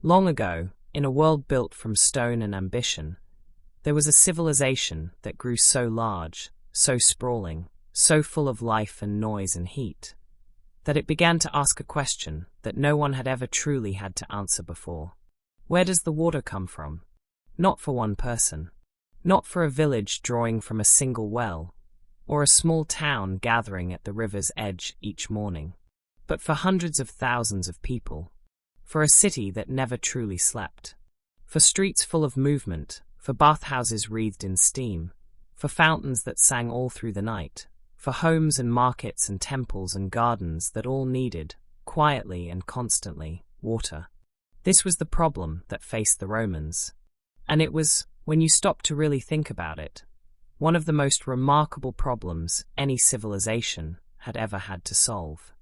Long ago, in a world built from stone and ambition, there was a civilization that grew so large, so sprawling, so full of life and noise and heat, that it began to ask a question that no one had ever truly had to answer before. Where does the water come from? Not for one person. Not for a village drawing from a single well, or a small town gathering at the river's edge each morning, but for hundreds of thousands of people, for a city that never truly slept, for streets full of movement, for bathhouses wreathed in steam, for fountains that sang all through the night, for homes and markets and temples and gardens that all needed, quietly and constantly, water. This was the problem that faced the Romans. And it was, when you stop to really think about it, one of the most remarkable problems any civilization had ever had to solve.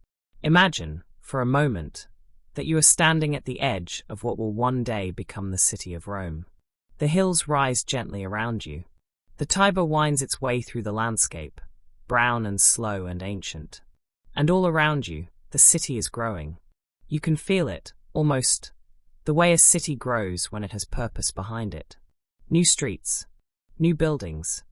Imagine, for a moment, that you are standing at the edge of what will one day become the city of Rome. The hills rise gently around you. The Tiber winds its way through the landscape, brown and slow and ancient. And all around you, the city is growing. You can feel it, almost, the way a city grows when it has purpose behind it. New streets, new buildings,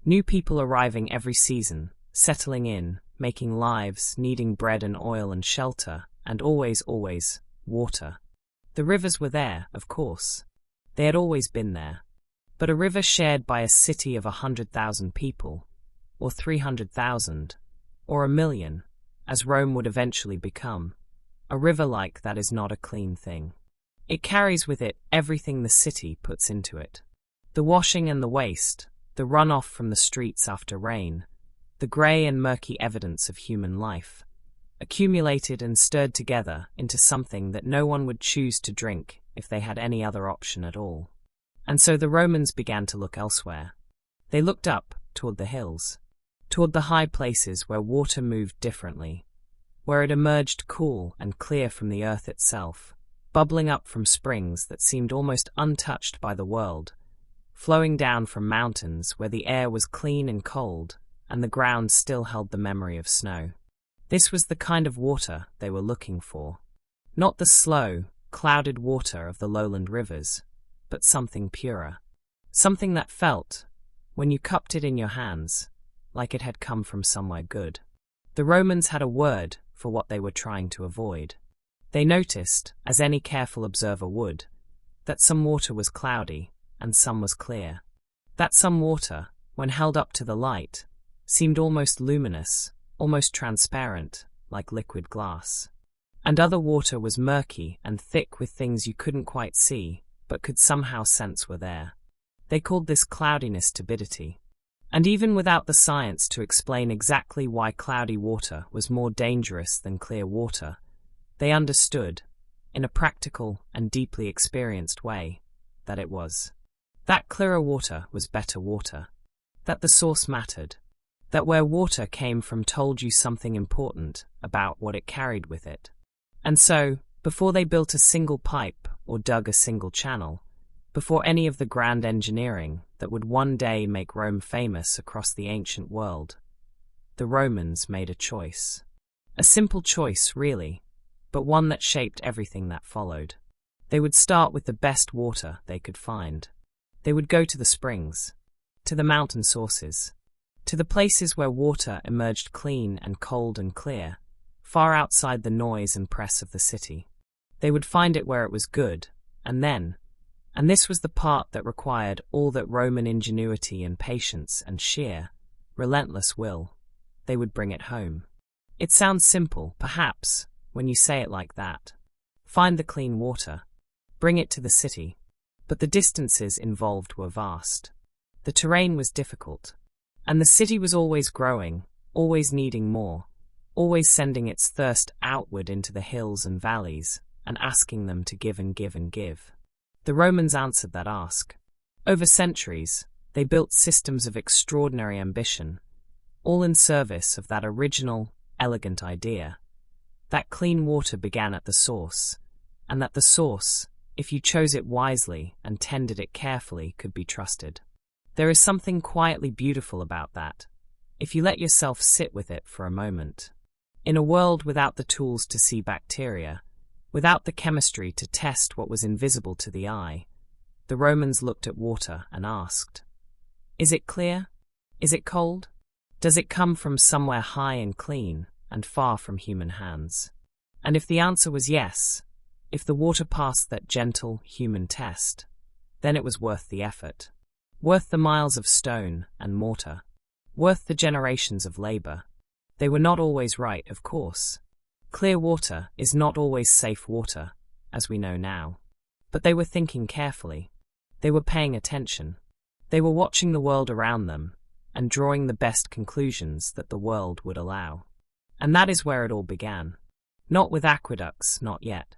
new people arriving every season, settling in, making lives, needing bread and oil and shelter, and always, water. The rivers were there, of course. They had always been there. But a river shared by a city of 100,000 people, or 300,000, or 1,000,000, as Rome would eventually become, a river like that is not a clean thing. It carries with it everything the city puts into it. The washing and the waste, the runoff from the streets after rain, the grey and murky evidence of human life, accumulated and stirred together into something that no one would choose to drink if they had any other option at all. And so the Romans began to look elsewhere. They looked up toward the hills, toward the high places where water moved differently, where it emerged cool and clear from the earth itself, bubbling up from springs that seemed almost untouched by the world, flowing down from mountains where the air was clean and cold, and the ground still held the memory of snow. This was the kind of water they were looking for. Not the slow, clouded water of the lowland rivers, but something purer. Something that felt, when you cupped it in your hands, like it had come from somewhere good. The Romans had a word for what they were trying to avoid. They noticed, as any careful observer would, that some water was cloudy and some was clear. That some water, when held up to the light, seemed almost luminous, almost transparent, like liquid glass. And other water was murky and thick with things you couldn't quite see, but could somehow sense were there. They called this cloudiness turbidity. And even without the science to explain exactly why cloudy water was more dangerous than clear water, they understood, in a practical and deeply experienced way, that it was. That clearer water was better water. That the source mattered. That where water came from told you something important about what it carried with it. And so, before they built a single pipe or dug a single channel, before any of the grand engineering that would one day make Rome famous across the ancient world, the Romans made a choice. A simple choice, really, but one that shaped everything that followed. They would start with the best water they could find. They would go to the springs, to the mountain sources, to the places where water emerged clean and cold and clear, far outside the noise and press of the city. They would find it where it was good, and then, and this was the part that required all that Roman ingenuity and patience and sheer, relentless will, they would bring it home. It sounds simple, perhaps, when you say it like that. Find the clean water. Bring it to the city. But the distances involved were vast. The terrain was difficult. And the city was always growing, always needing more, always sending its thirst outward into the hills and valleys, and asking them to give and give and give. The Romans answered that ask. Over centuries, they built systems of extraordinary ambition, all in service of that original, elegant idea. That clean water began at the source, and that the source, if you chose it wisely and tended it carefully, could be trusted. There is something quietly beautiful about that, if you let yourself sit with it for a moment. In a world without the tools to see bacteria, Without the chemistry to test what was invisible to the eye, the Romans looked at water and asked, "Is it clear? Is it cold? Does it come from somewhere high and clean and far from human hands?" And if the answer was yes, if the water passed that gentle human test, then it was worth the effort, worth the miles of stone and mortar, worth the generations of labor. They were not always right, of course. Clear water is not always safe water, as we know now. But they were thinking carefully. They were paying attention. They were watching the world around them and drawing the best conclusions that the world would allow. And that is where it all began. Not with aqueducts, not yet.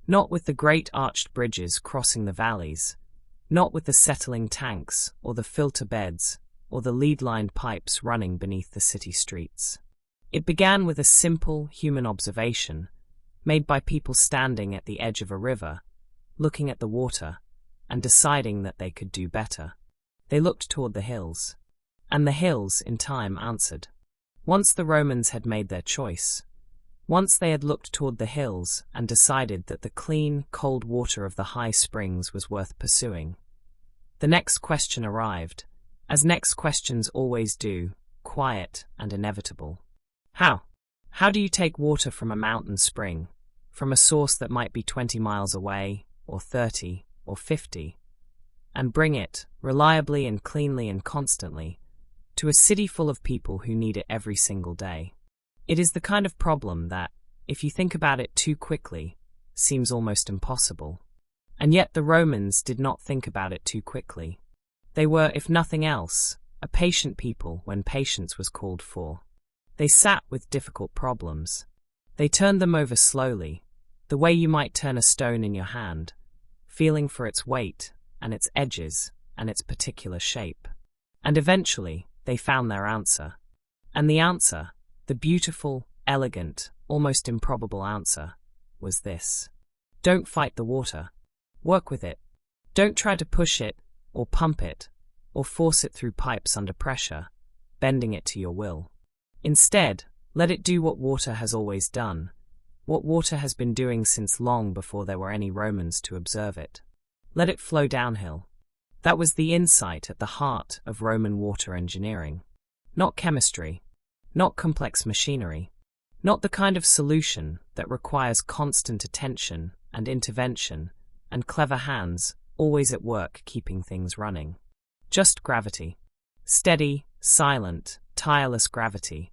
Not with the great arched bridges crossing the valleys. Not with the settling tanks or the filter beds or the lead-lined pipes running beneath the city streets. It began with a simple human observation made by people standing at the edge of a river, looking at the water, and deciding that they could do better. They looked toward the hills, and the hills in time answered. Once the Romans had made their choice, once they had looked toward the hills and decided that the clean, cold water of the high springs was worth pursuing, the next question arrived, as next questions always do, quiet and inevitable. How? How do you take water from a mountain spring, from a source that might be 20 miles away, or 30, or 50, and bring it, reliably and cleanly and constantly, to a city full of people who need it every single day? It is the kind of problem that, if you think about it too quickly, seems almost impossible. And yet the Romans did not think about it too quickly. They were, if nothing else, a patient people when patience was called for. They sat with difficult problems. They turned them over slowly, the way you might turn a stone in your hand, feeling for its weight and its edges and its particular shape. And eventually, they found their answer. And the answer, the beautiful, elegant, almost improbable answer, was this. Don't fight the water. Work with it. Don't try to push it, or pump it, or force it through pipes under pressure, bending it to your will. Instead, let it do what water has always done, what water has been doing since long before there were any Romans to observe it. Let it flow downhill. That was the insight at the heart of Roman water engineering. Not chemistry, not complex machinery, not the kind of solution that requires constant attention and intervention and clever hands always at work keeping things running. Just gravity. Steady, silent, tireless gravity,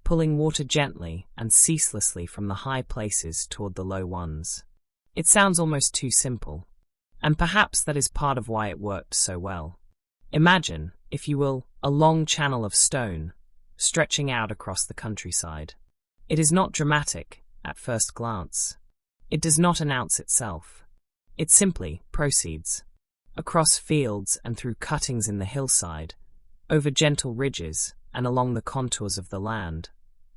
pulling water gently and ceaselessly from the high places toward the low ones. It sounds almost too simple, and perhaps that is part of why it worked so well. Imagine, if you will, a long channel of stone, stretching out across the countryside. It is not dramatic, at first glance. It does not announce itself. It simply proceeds. Across fields and through cuttings in the hillside, over gentle ridges and along the contours of the land,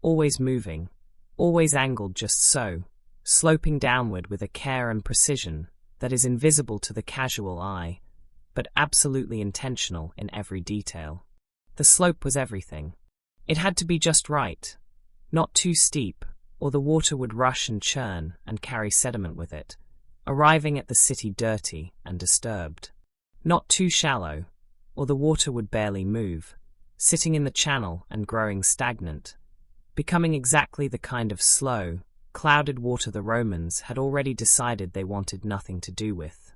always moving, always angled just so, sloping downward with a care and precision that is invisible to the casual eye, but absolutely intentional in every detail. The slope was everything. It had to be just right, not too steep, or the water would rush and churn and carry sediment with it, arriving at the city dirty and disturbed. Not too shallow, or the water would barely move, sitting in the channel and growing stagnant, becoming exactly the kind of slow, clouded water the Romans had already decided they wanted nothing to do with.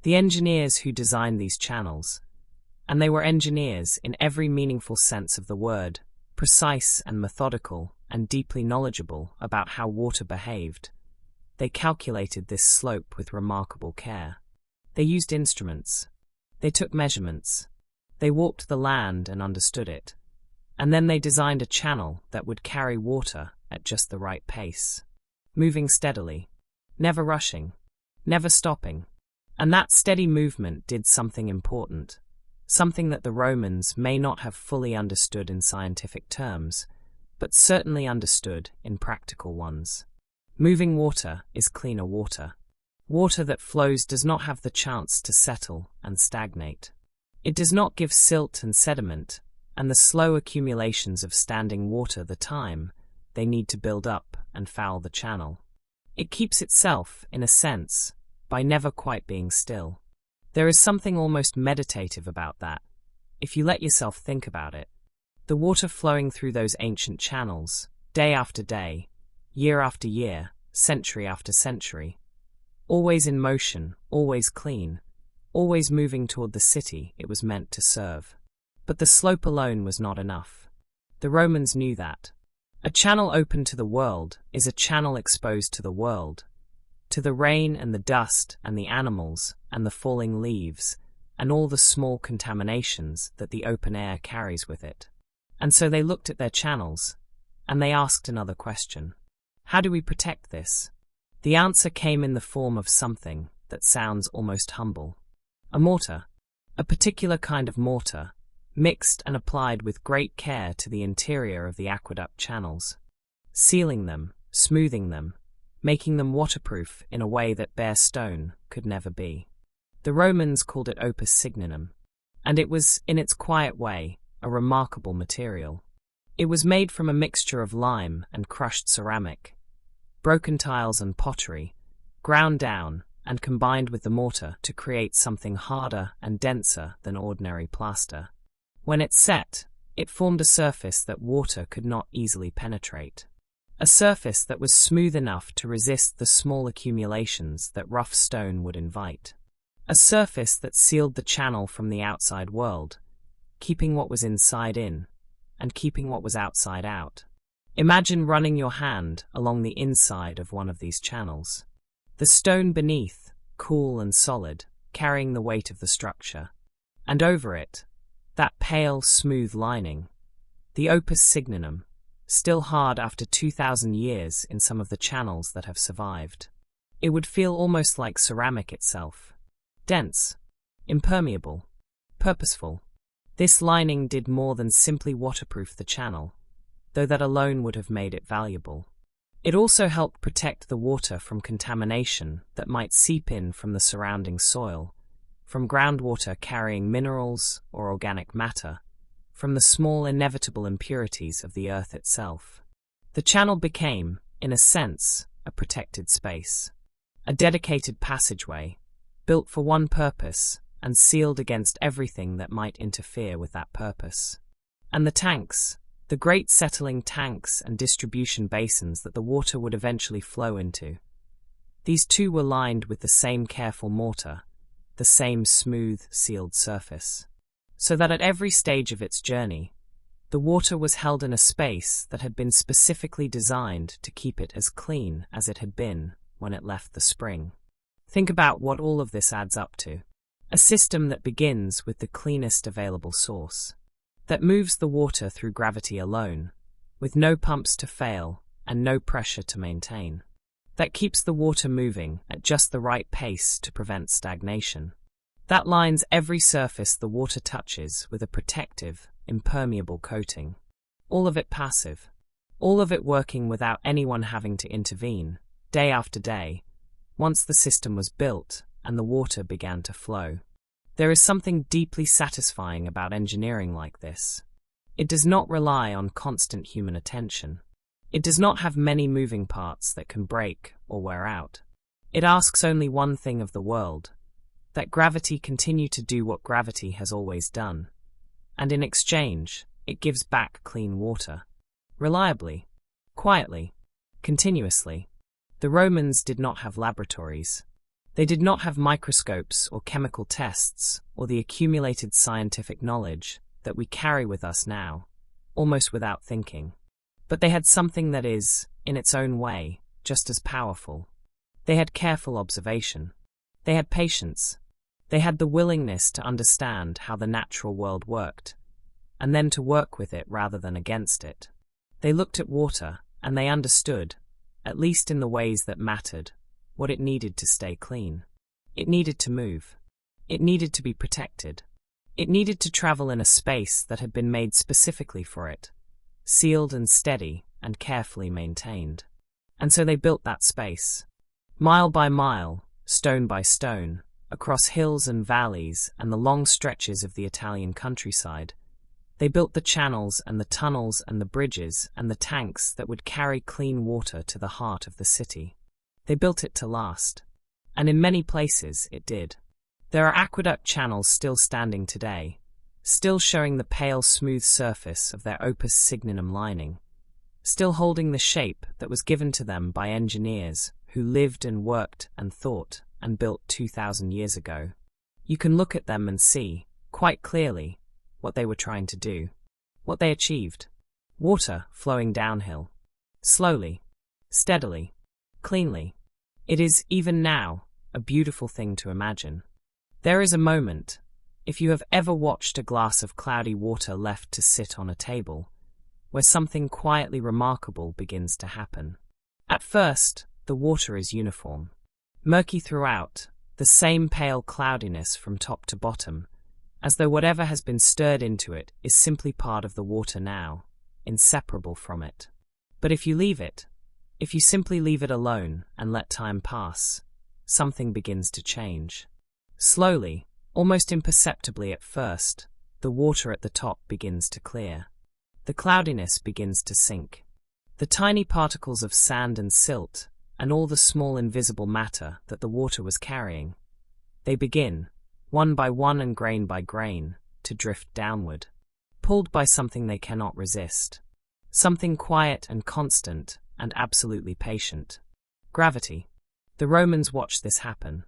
The engineers who designed these channels, and they were engineers in every meaningful sense of the word, precise and methodical and deeply knowledgeable about how water behaved, they calculated this slope with remarkable care. They used instruments. They took measurements. They walked the land and understood it. And then they designed a channel that would carry water at just the right pace, moving steadily, never rushing, never stopping. And that steady movement did something important, something that the Romans may not have fully understood in scientific terms, but certainly understood in practical ones. Moving water is cleaner water. Water that flows does not have the chance to settle and stagnate. It does not give silt and sediment, and the slow accumulations of standing water the time they need to build up and foul the channel. It keeps itself, in a sense, by never quite being still. There is something almost meditative about that, if you let yourself think about it. The water flowing through those ancient channels, day after day, year after year, century after century, always in motion, always clean, always moving toward the city it was meant to serve. But the slope alone was not enough. The Romans knew that. A channel open to the world is a channel exposed to the world, to the rain and the dust and the animals and the falling leaves and all the small contaminations that the open air carries with it. And so they looked at their channels, and they asked another question. How do we protect this? The answer came in the form of something that sounds almost humble. A mortar, a particular kind of mortar, mixed and applied with great care to the interior of the aqueduct channels, sealing them, smoothing them, making them waterproof in a way that bare stone could never be. The Romans called it opus signinum, and it was, in its quiet way, a remarkable material. It was made from a mixture of lime and crushed ceramic, broken tiles and pottery, ground down and combined with the mortar to create something harder and denser than ordinary plaster. When it set, it formed a surface that water could not easily penetrate. A surface that was smooth enough to resist the small accumulations that rough stone would invite. A surface that sealed the channel from the outside world, keeping what was inside in, and keeping what was outside out. Imagine running your hand along the inside of one of these channels. The stone beneath, cool and solid, carrying the weight of the structure. And over it, that pale, smooth lining, the opus signinum, still hard after 2,000 years in some of the channels that have survived. It would feel almost like ceramic itself. Dense, impermeable, purposeful. This lining did more than simply waterproof the channel, though that alone would have made it valuable. It also helped protect the water from contamination that might seep in from the surrounding soil, from groundwater carrying minerals or organic matter, from the small inevitable impurities of the earth itself. The channel became, in a sense, a protected space, a dedicated passageway, built for one purpose and sealed against everything that might interfere with that purpose. And the tanks, the great settling tanks and distribution basins that the water would eventually flow into, these too were lined with the same careful mortar, the same smooth, sealed surface, so that at every stage of its journey, the water was held in a space that had been specifically designed to keep it as clean as it had been when it left the spring. Think about what all of this adds up to. A system that begins with the cleanest available source, that moves the water through gravity alone, with no pumps to fail and no pressure to maintain, that keeps the water moving at just the right pace to prevent stagnation, that lines every surface the water touches with a protective, impermeable coating, all of it passive, all of it working without anyone having to intervene, day after day, once the system was built and the water began to flow. There is something deeply satisfying about engineering like this. It does not rely on constant human attention. It does not have many moving parts that can break or wear out. It asks only one thing of the world, that gravity continue to do what gravity has always done, and in exchange, it gives back clean water. Reliably, quietly, continuously. The Romans did not have laboratories. They did not have microscopes or chemical tests or the accumulated scientific knowledge that we carry with us now, almost without thinking. But they had something that is, in its own way, just as powerful. They had careful observation. They had patience. They had the willingness to understand how the natural world worked, and then to work with it rather than against it. They looked at water, and they understood, at least in the ways that mattered, what it needed to stay clean. It needed to move. It needed to be protected. It needed to travel in a space that had been made specifically for it, sealed and steady and carefully maintained. And so they built that space. Mile by mile, stone by stone, across hills and valleys and the long stretches of the Italian countryside, they built the channels and the tunnels and the bridges and the tanks that would carry clean water to the heart of the city. They built it to last. And in many places it did. There are aqueduct channels still standing today, still showing the pale smooth surface of their opus signum lining, still holding the shape that was given to them by engineers who lived and worked and thought and built 2,000 years ago. You can look at them and see, quite clearly, what they were trying to do, what they achieved. Water flowing downhill. Slowly, steadily, cleanly. It is, even now, a beautiful thing to imagine. There is a moment, if you have ever watched a glass of cloudy water left to sit on a table, where something quietly remarkable begins to happen. At first, the water is uniform. Murky throughout, the same pale cloudiness from top to bottom, as though whatever has been stirred into it is simply part of the water now, inseparable from it. But if you leave it, if you simply leave it alone and let time pass, something begins to change. Slowly, almost imperceptibly at first, the water at the top begins to clear. The cloudiness begins to sink. The tiny particles of sand and silt, and all the small invisible matter that the water was carrying, they begin, one by one and grain by grain, to drift downward, pulled by something they cannot resist. Something quiet and constant and absolutely patient. Gravity. The Romans watched this happen.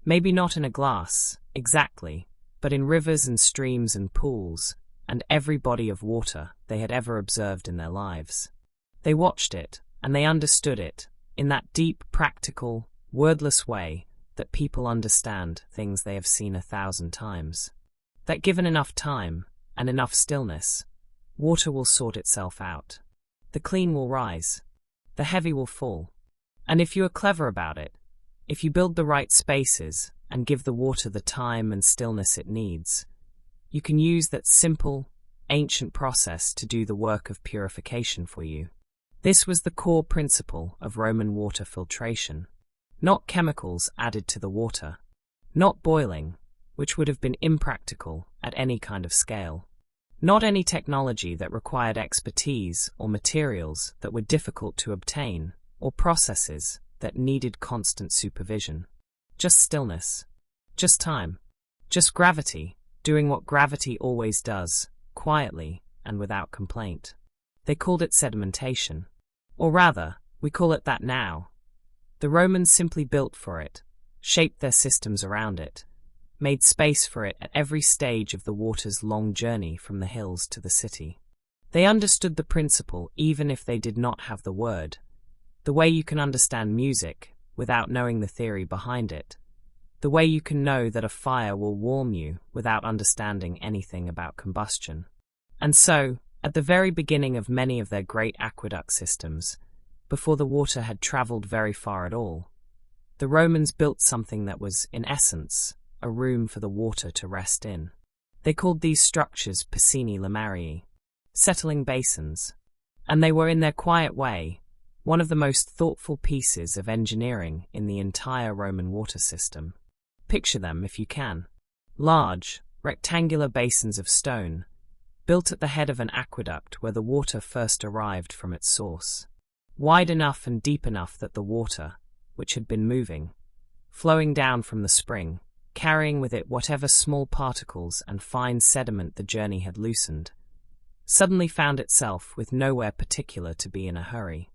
Maybe not in a glass, exactly, but in rivers and streams and pools, and every body of water they had ever observed in their lives. They watched it, and they understood it, in that deep, practical, wordless way that people understand things they have seen 1,000 times. That given enough time, and enough stillness, water will sort itself out. The clean will rise. The heavy will fall. And if you are clever about it, if you build the right spaces and give the water the time and stillness it needs, you can use that simple, ancient process to do the work of purification for you. This was the core principle of Roman water filtration. Not chemicals added to the water. Not boiling, which would have been impractical at any kind of scale. Not any technology that required expertise or materials that were difficult to obtain, or processes that needed constant supervision. Just stillness. Just time. Just gravity, doing what gravity always does, quietly and without complaint. They called it sedimentation. Or rather, we call it that now. The Romans simply built for it, shaped their systems around it, made space for it at every stage of the water's long journey from the hills to the city. They understood the principle even if they did not have the word, the way you can understand music without knowing the theory behind it, the way you can know that a fire will warm you without understanding anything about combustion. And so, at the very beginning of many of their great aqueduct systems, before the water had traveled very far at all, the Romans built something that was, in essence, a room for the water to rest in. They called these structures piscini limarii, settling basins, and they were in their quiet way one of the most thoughtful pieces of engineering in the entire Roman water system. Picture them if you can. Large, rectangular basins of stone, built at the head of an aqueduct where the water first arrived from its source. Wide enough and deep enough that the water, which had been moving, flowing down from the spring, carrying with it whatever small particles and fine sediment the journey had loosened, suddenly found itself with nowhere particular to be in a hurry.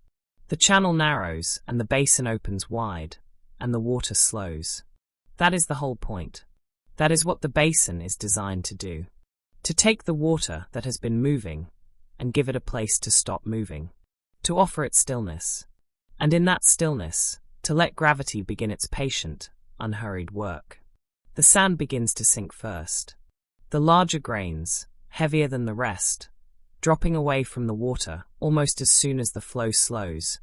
The channel narrows and the basin opens wide, and the water slows. That is the whole point. That is what the basin is designed to do. To take the water that has been moving and give it a place to stop moving. To offer it stillness. And in that stillness, to let gravity begin its patient, unhurried work. The sand begins to sink first. The larger grains, heavier than the rest, dropping away from the water almost as soon as the flow slows,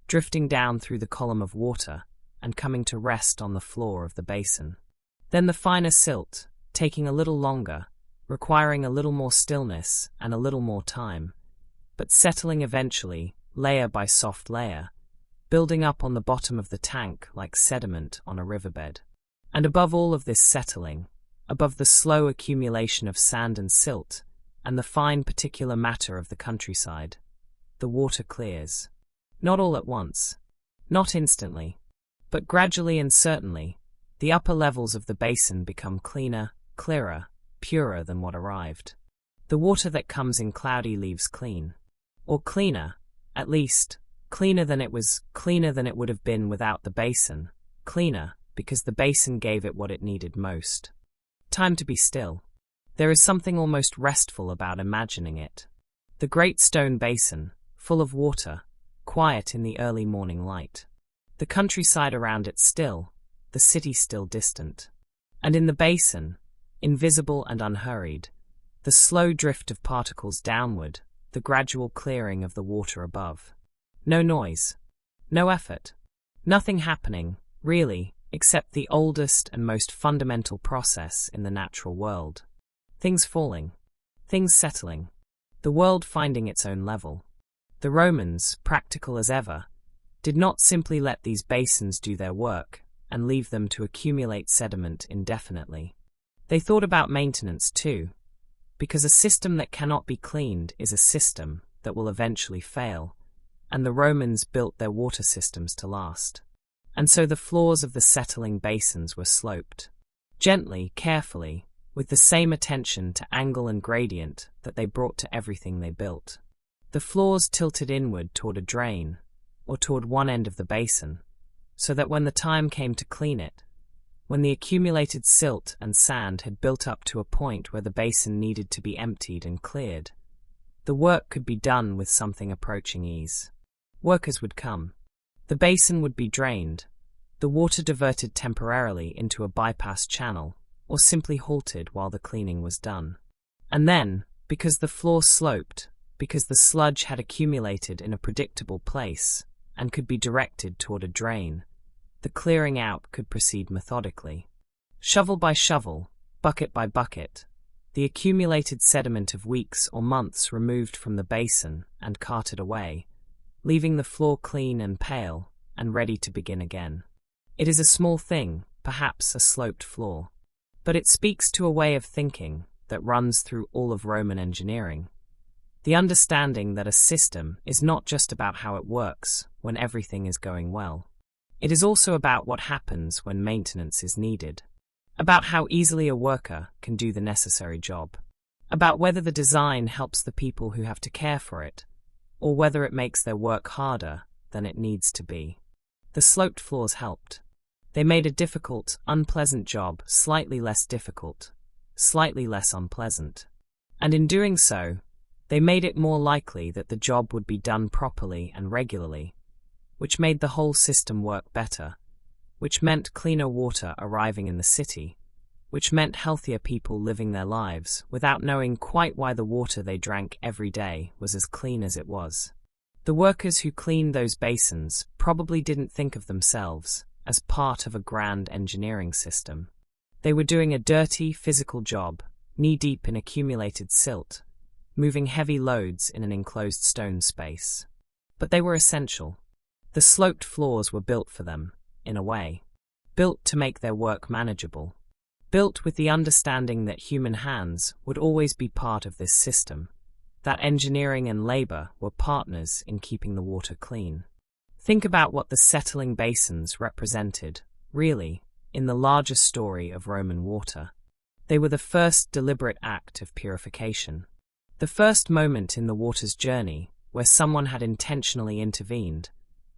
drifting down through the column of water and coming to rest on the floor of the basin. Then the finer silt, taking a little longer, requiring a little more stillness and a little more time, but settling eventually, layer by soft layer, building up on the bottom of the tank like sediment on a riverbed. And above all of this settling, above the slow accumulation of sand and silt, and the fine particular matter of the countryside, the water clears. Not all at once. Not instantly. But gradually and certainly, the upper levels of the basin become cleaner, clearer, purer than what arrived. The water that comes in cloudy leaves clean. Or cleaner, at least, cleaner than it would have been without the basin, cleaner because the basin gave it what it needed most. Time to be still. There is something almost restful about imagining it. The great stone basin, full of water, quiet in the early morning light. The countryside around it still, the city still distant. And in the basin, invisible and unhurried, the slow drift of particles downward, the gradual clearing of the water above. No noise. No effort. Nothing happening, really, except the oldest and most fundamental process in the natural world. Things falling. Things settling. The world finding its own level. The Romans, practical as ever, did not simply let these basins do their work and leave them to accumulate sediment indefinitely. They thought about maintenance too, because a system that cannot be cleaned is a system that will eventually fail, and the Romans built their water systems to last. And so the floors of the settling basins were sloped. Gently, carefully, with the same attention to angle and gradient that they brought to everything they built. The floors tilted inward toward a drain, or toward one end of the basin, so that when the time came to clean it, when the accumulated silt and sand had built up to a point where the basin needed to be emptied and cleared, the work could be done with something approaching ease. Workers would come. The basin would be drained, the water diverted temporarily into a bypass channel, or simply halted while the cleaning was done. And then, because the floor sloped, because the sludge had accumulated in a predictable place and could be directed toward a drain, the clearing out could proceed methodically. Shovel by shovel, bucket by bucket, the accumulated sediment of weeks or months removed from the basin and carted away, leaving the floor clean and pale and ready to begin again. It is a small thing, perhaps a sloped floor, but it speaks to a way of thinking that runs through all of Roman engineering. The understanding that a system is not just about how it works when everything is going well. It is also about what happens when maintenance is needed, about how easily a worker can do the necessary job, about whether the design helps the people who have to care for it, or whether it makes their work harder than it needs to be. The sloped floors helped. They made a difficult, unpleasant job slightly less difficult, slightly less unpleasant. And in doing so, they made it more likely that the job would be done properly and regularly, which made the whole system work better, which meant cleaner water arriving in the city, which meant healthier people living their lives without knowing quite why the water they drank every day was as clean as it was. The workers who cleaned those basins probably didn't think of themselves as part of a grand engineering system. They were doing a dirty, physical job, knee-deep in accumulated silt, moving heavy loads in an enclosed stone space. But they were essential. The sloped floors were built for them, in a way. Built to make their work manageable. Built with the understanding that human hands would always be part of this system, that engineering and labor were partners in keeping the water clean. Think about what the settling basins represented, really, in the larger story of Roman water. They were the first deliberate act of purification. The first moment in the water's journey where someone had intentionally intervened,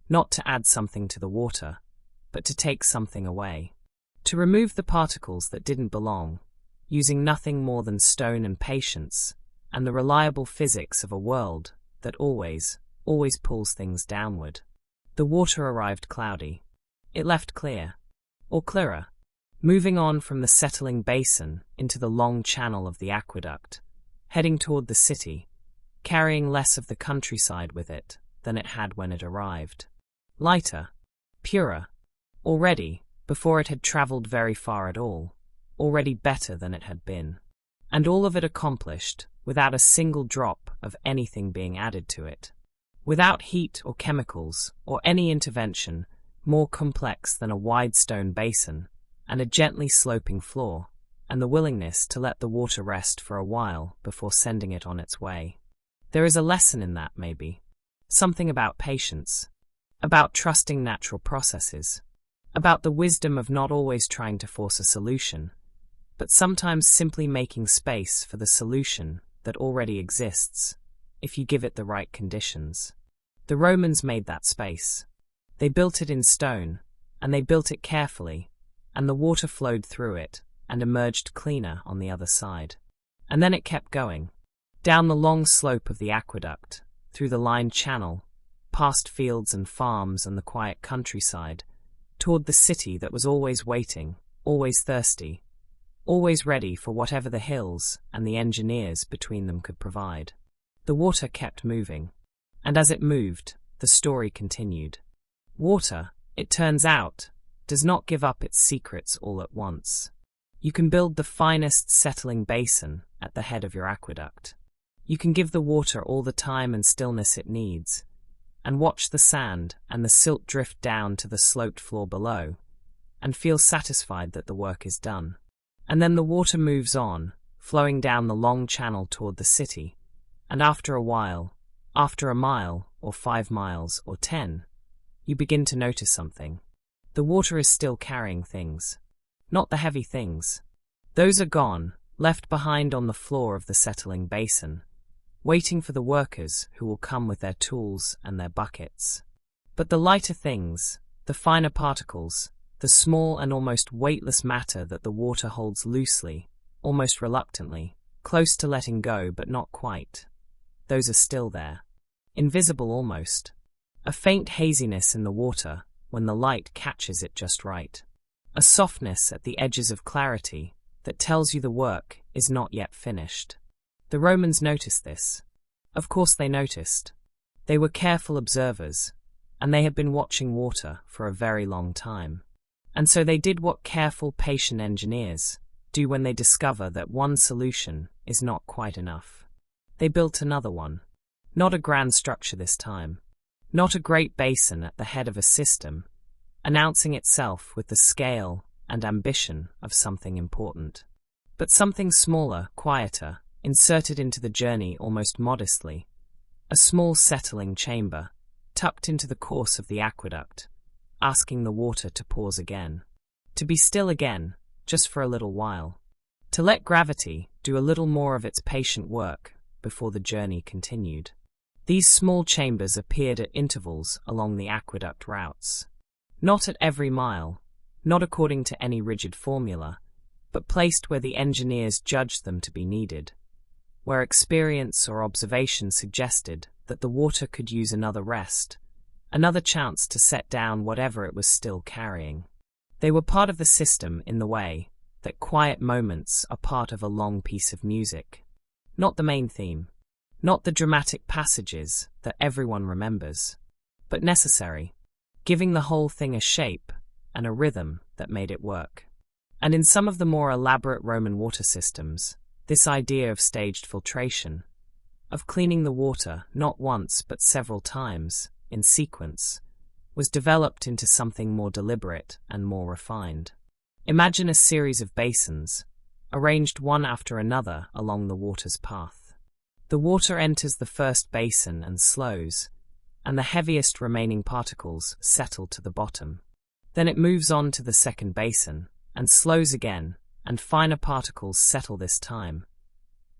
not to add something to the water, but to take something away. To remove the particles that didn't belong, using nothing more than stone and patience, and the reliable physics of a world that always pulls things downward. The water arrived cloudy. It left clear, or clearer, moving on from the settling basin into the long channel of the aqueduct, heading toward the city, carrying less of the countryside with it than it had when it arrived. Lighter, purer, already, before it had traveled very far at all, already better than it had been. And all of it accomplished without a single drop of anything being added to it. Without heat or chemicals or any intervention more complex than a wide stone basin and a gently sloping floor, and the willingness to let the water rest for a while before sending it on its way. There is a lesson in that, maybe. Something about patience, about trusting natural processes, about the wisdom of not always trying to force a solution, but sometimes simply making space for the solution that already exists, if you give it the right conditions. The Romans made that space. They built it in stone, and they built it carefully, and the water flowed through it and emerged cleaner on the other side. And then it kept going, down the long slope of the aqueduct, through the lined channel, past fields and farms and the quiet countryside, toward the city that was always waiting, always thirsty, always ready for whatever the hills and the engineers between them could provide. The water kept moving, and as it moved, the story continued. Water, it turns out, does not give up its secrets all at once. You can build the finest settling basin at the head of your aqueduct. You can give the water all the time and stillness it needs, and watch the sand and the silt drift down to the sloped floor below, and feel satisfied that the work is done. And then the water moves on, flowing down the long channel toward the city, and after a while, after a mile, or 5 miles, or 10, you begin to notice something. The water is still carrying things. Not the heavy things. Those are gone, left behind on the floor of the settling basin, waiting for the workers who will come with their tools and their buckets. But the lighter things, the finer particles, the small and almost weightless matter that the water holds loosely, almost reluctantly, close to letting go but not quite, those are still there. Invisible almost. A faint haziness in the water when the light catches it just right. A softness at the edges of clarity that tells you the work is not yet finished. The Romans noticed this. Of course they noticed. They were careful observers, and they had been watching water for a very long time. And so they did what careful, patient engineers do when they discover that one solution is not quite enough. They built another one. Not a grand structure this time. Not a great basin at the head of a system, announcing itself with the scale and ambition of something important. But something smaller, quieter, inserted into the journey almost modestly, a small settling chamber, tucked into the course of the aqueduct, asking the water to pause again. To be still again, just for a little while. To let gravity do a little more of its patient work before the journey continued. These small chambers appeared at intervals along the aqueduct routes. Not at every mile, not according to any rigid formula, but placed where the engineers judged them to be needed, where experience or observation suggested that the water could use another rest, another chance to set down whatever it was still carrying. They were part of the system in the way that quiet moments are part of a long piece of music. Not the main theme, not the dramatic passages that everyone remembers, but necessary, giving the whole thing a shape and a rhythm that made it work. And in some of the more elaborate Roman water systems, this idea of staged filtration, of cleaning the water not once but several times, in sequence, was developed into something more deliberate and more refined. Imagine a series of basins, arranged one after another along the water's path. The water enters the first basin and slows, and the heaviest remaining particles settle to the bottom. Then it moves on to the second basin, and slows again, and finer particles settle this time.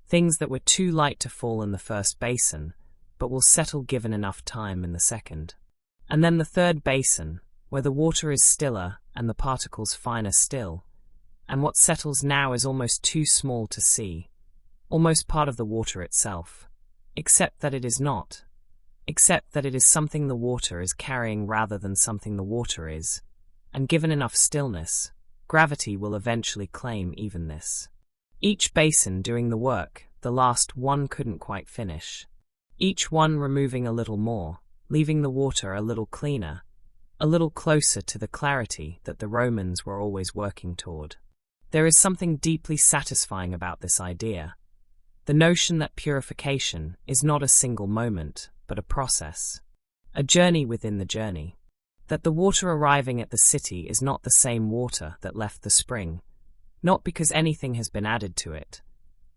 Things that were too light to fall in the first basin, but will settle given enough time in the second. And then the third basin, where the water is stiller and the particles finer still, and what settles now is almost too small to see, almost part of the water itself, except that it is not, except that it is something the water is carrying rather than something the water is, and given enough stillness, gravity will eventually claim even this. Each basin doing the work the last one couldn't quite finish. Each one removing a little more, leaving the water a little cleaner, a little closer to the clarity that the Romans were always working toward. There is something deeply satisfying about this idea. The notion that purification is not a single moment, but a process. A journey within the journey. That the water arriving at the city is not the same water that left the spring, not because anything has been added to it,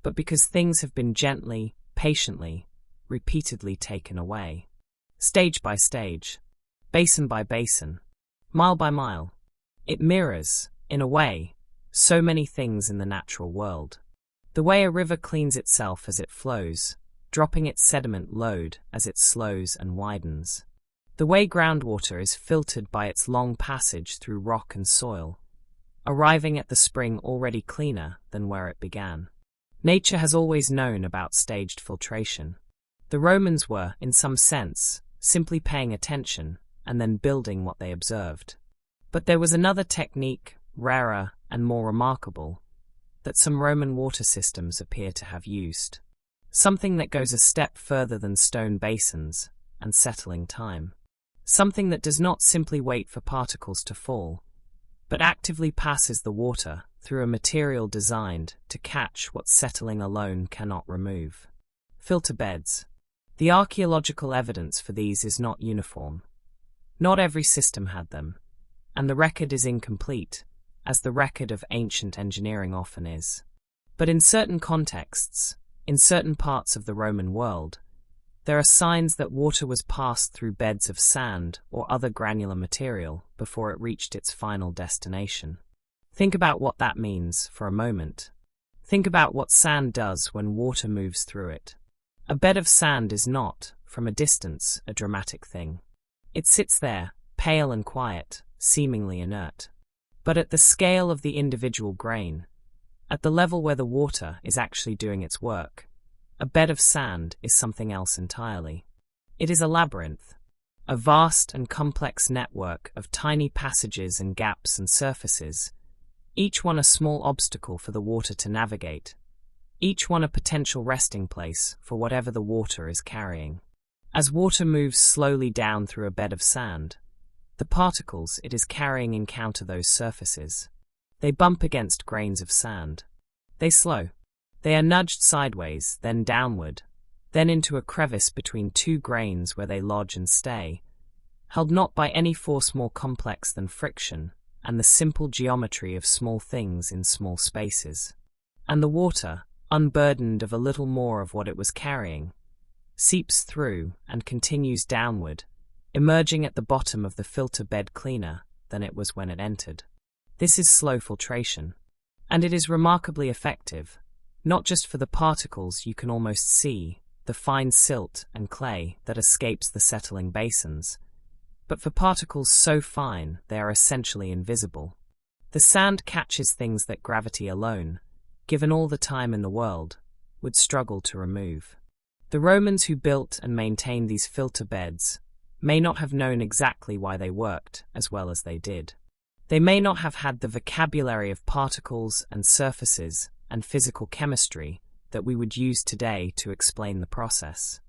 but because things have been gently, patiently, repeatedly taken away. Stage by stage, basin by basin, mile by mile, It mirrors, in a way, so many things in the natural world. The way a river cleans itself as it flows, dropping its sediment load as it slows and widens. The way groundwater is filtered by its long passage through rock and soil, arriving at the spring already cleaner than where it began. Nature has always known about staged filtration. The Romans were, in some sense, simply paying attention and then building what they observed. But there was another technique, rarer and more remarkable, that some Roman water systems appear to have used. Something that goes a step further than stone basins and settling time. Something that does not simply wait for particles to fall, but actively passes the water through a material designed to catch what settling alone cannot remove. Filter beds. The archaeological evidence for these is not uniform. Not every system had them, and the record is incomplete, as the record of ancient engineering often is. But in certain contexts, in certain parts of the Roman world, there are signs that water was passed through beds of sand or other granular material before it reached its final destination. Think about what that means for a moment. Think about what sand does when water moves through it. A bed of sand is not, from a distance, a dramatic thing. It sits there, pale and quiet, seemingly inert. But at the scale of the individual grain, at the level where the water is actually doing its work, a bed of sand is something else entirely. It is a labyrinth, a vast and complex network of tiny passages and gaps and surfaces, each one a small obstacle for the water to navigate, each one a potential resting place for whatever the water is carrying. As water moves slowly down through a bed of sand, the particles it is carrying encounter those surfaces. They bump against grains of sand. They slow. They are nudged sideways, then downward, then into a crevice between two grains where they lodge and stay, held not by any force more complex than friction and the simple geometry of small things in small spaces. And the water, unburdened of a little more of what it was carrying, seeps through and continues downward, emerging at the bottom of the filter bed cleaner than it was when it entered. This is slow filtration, and it is remarkably effective, not just for the particles you can almost see, the fine silt and clay that escapes the settling basins, but for particles so fine they are essentially invisible. The sand catches things that gravity alone, given all the time in the world, would struggle to remove. The Romans who built and maintained these filter beds may not have known exactly why they worked as well as they did. They may not have had the vocabulary of particles and surfaces and physical chemistry that we would use today to explain the process.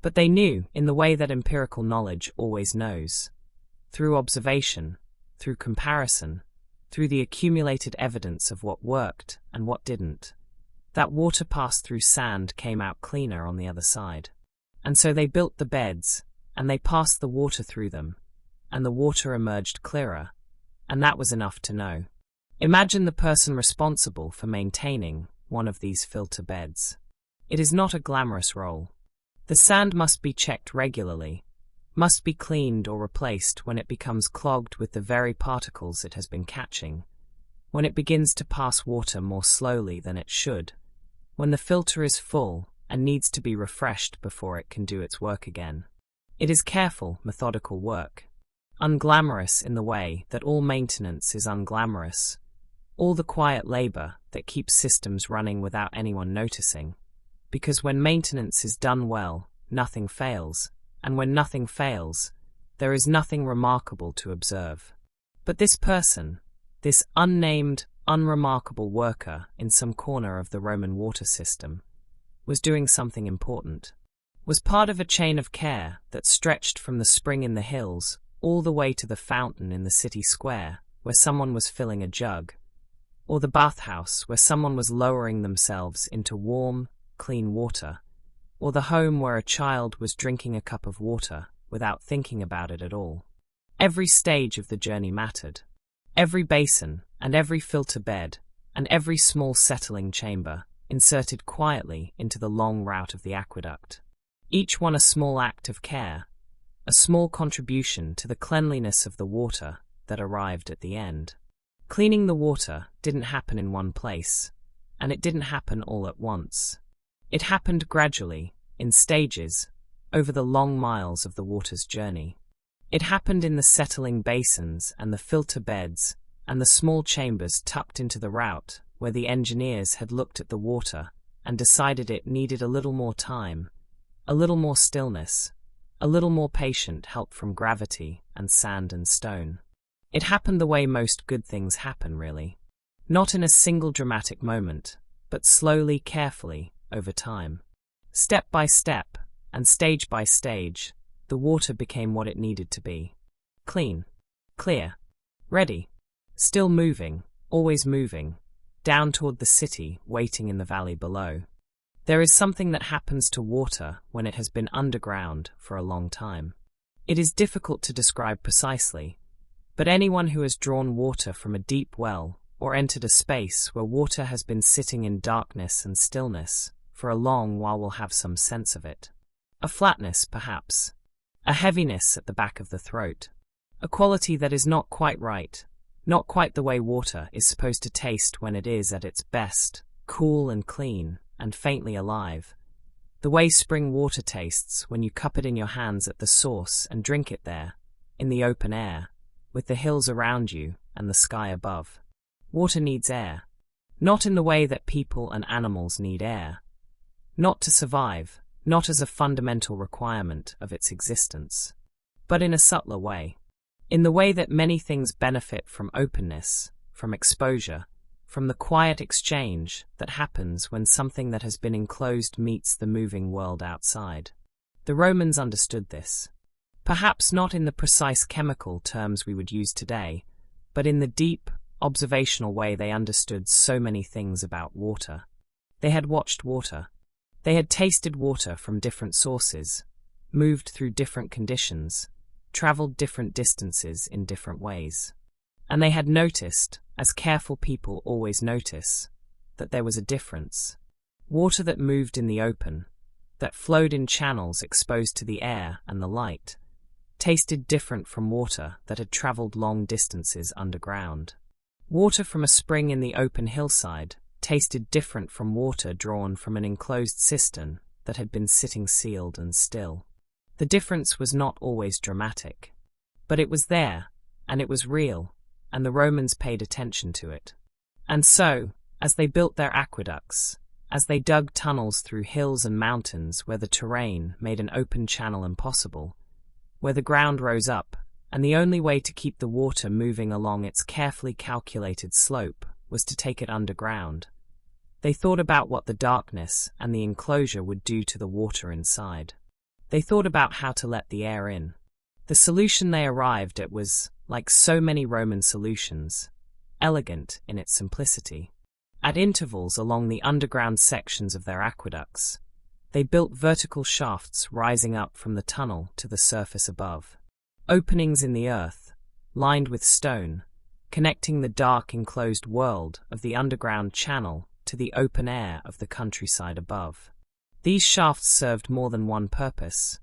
But they knew, in the way that empirical knowledge always knows, through observation, through comparison, through the accumulated evidence of what worked and what didn't, that water passed through sand came out cleaner on the other side. And so they built the beds, and they passed the water through them, and the water emerged clearer, and that was enough to know. Imagine the person responsible for maintaining one of these filter beds. It is not a glamorous role. The sand must be checked regularly, must be cleaned or replaced when it becomes clogged with the very particles it has been catching, when it begins to pass water more slowly than it should, when the filter is full and needs to be refreshed before it can do its work again. It is careful, methodical work, unglamorous in the way that all maintenance is unglamorous, all the quiet labor that keeps systems running without anyone noticing, because when maintenance is done well, nothing fails, and when nothing fails, there is nothing remarkable to observe. But this person, this unnamed, unremarkable worker in some corner of the Roman water system, was doing something important, was part of a chain of care that stretched from the spring in the hills all the way to the fountain in the city square where someone was filling a jug, or the bathhouse where someone was lowering themselves into warm, clean water, or the home where a child was drinking a cup of water without thinking about it at all. Every stage of the journey mattered. Every basin and every filter bed and every small settling chamber inserted quietly into the long route of the aqueduct. Each one a small act of care, a small contribution to the cleanliness of the water that arrived at the end. Cleaning the water didn't happen in one place, and it didn't happen all at once. It happened gradually, in stages, over the long miles of the water's journey. It happened in the settling basins and the filter beds and the small chambers tucked into the route where the engineers had looked at the water and decided it needed a little more time, a little more stillness, a little more patient help from gravity and sand and stone. It happened the way most good things happen, really. Not in a single dramatic moment, but slowly, carefully, over time. Step by step, and stage by stage, the water became what it needed to be. Clean, clear, ready, still moving, always moving, down toward the city, waiting in the valley below. There is something that happens to water when it has been underground for a long time. It is difficult to describe precisely, but anyone who has drawn water from a deep well or entered a space where water has been sitting in darkness and stillness for a long while will have some sense of it. A flatness, perhaps. A heaviness at the back of the throat. A quality that is not quite right, not quite the way water is supposed to taste when it is at its best, cool and clean, and faintly alive. The way spring water tastes when you cup it in your hands at the source and drink it there, in the open air, with the hills around you and the sky above. Water needs air. Not in the way that people and animals need air. Not to survive, not as a fundamental requirement of its existence, but in a subtler way. In the way that many things benefit from openness, from exposure, from the quiet exchange that happens when something that has been enclosed meets the moving world outside. The Romans understood this. Perhaps not in the precise chemical terms we would use today, but in the deep, observational way they understood so many things about water. They had watched water. They had tasted water from different sources, moved through different conditions, traveled different distances in different ways. And they had noticed, as careful people always notice, that there was a difference. Water that moved in the open, that flowed in channels exposed to the air and the light, tasted different from water that had traveled long distances underground. Water from a spring in the open hillside tasted different from water drawn from an enclosed cistern that had been sitting sealed and still. The difference was not always dramatic, but it was there, and it was real, and the Romans paid attention to it. And so, as they built their aqueducts, as they dug tunnels through hills and mountains where the terrain made an open channel impossible, where the ground rose up, and the only way to keep the water moving along its carefully calculated slope was to take it underground, they thought about what the darkness and the enclosure would do to the water inside. They thought about how to let the air in. The solution they arrived at was, like so many Roman solutions, elegant in its simplicity. At intervals along the underground sections of their aqueducts, they built vertical shafts rising up from the tunnel to the surface above. Openings in the earth, lined with stone, connecting the dark enclosed world of the underground channel to the open air of the countryside above. These shafts served more than one purpose,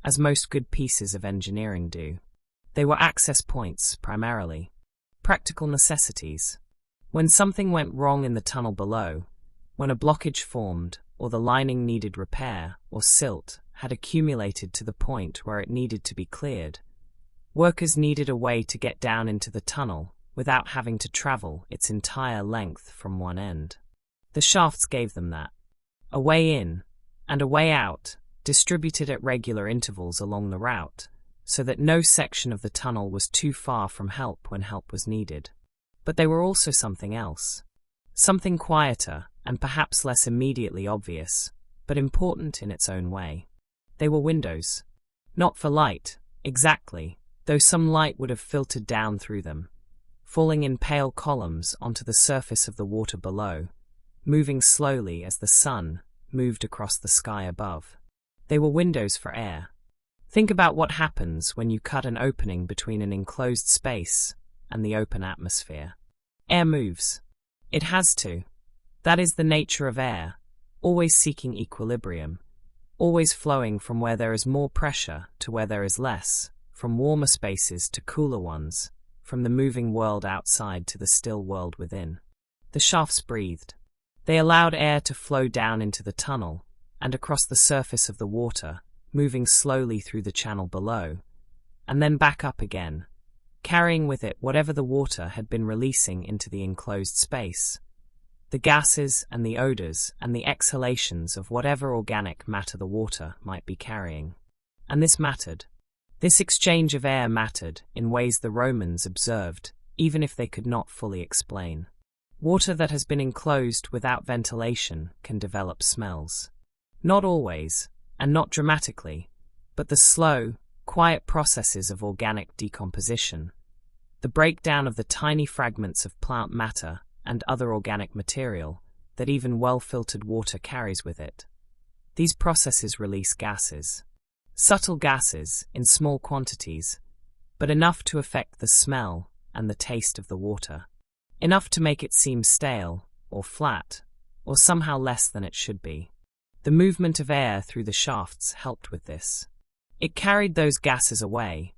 as most good pieces of engineering do. They were access points, primarily. Practical necessities. When something went wrong in the tunnel below, when a blockage formed, or the lining needed repair, or silt had accumulated to the point where it needed to be cleared, workers needed a way to get down into the tunnel without having to travel its entire length from one end. The shafts gave them that. A way in, and a way out, distributed at regular intervals along the route, so that no section of the tunnel was too far from help when help was needed. But they were also something else. Something quieter, and perhaps less immediately obvious, but important in its own way. They were windows. Not for light, exactly, though some light would have filtered down through them, falling in pale columns onto the surface of the water below, moving slowly as the sun moved across the sky above. They were windows for air. Think about what happens when you cut an opening between an enclosed space and the open atmosphere. Air moves. It has to. That is the nature of air, always seeking equilibrium, always flowing from where there is more pressure to where there is less, from warmer spaces to cooler ones, from the moving world outside to the still world within. The shafts breathed. They allowed air to flow down into the tunnel and across the surface of the water, moving slowly through the channel below, and then back up again, carrying with it whatever the water had been releasing into the enclosed space, the gases and the odors and the exhalations of whatever organic matter the water might be carrying. And this mattered. This exchange of air mattered in ways the Romans observed, even if they could not fully explain. Water that has been enclosed without ventilation can develop smells. Not always, and not dramatically, but the slow, quiet processes of organic decomposition, the breakdown of the tiny fragments of plant matter and other organic material that even well-filtered water carries with it. These processes release gases. Subtle gases in small quantities, but enough to affect the smell and the taste of the water. Enough to make it seem stale, or flat, or somehow less than it should be. The movement of air through the shafts helped with this. It carried those gases away,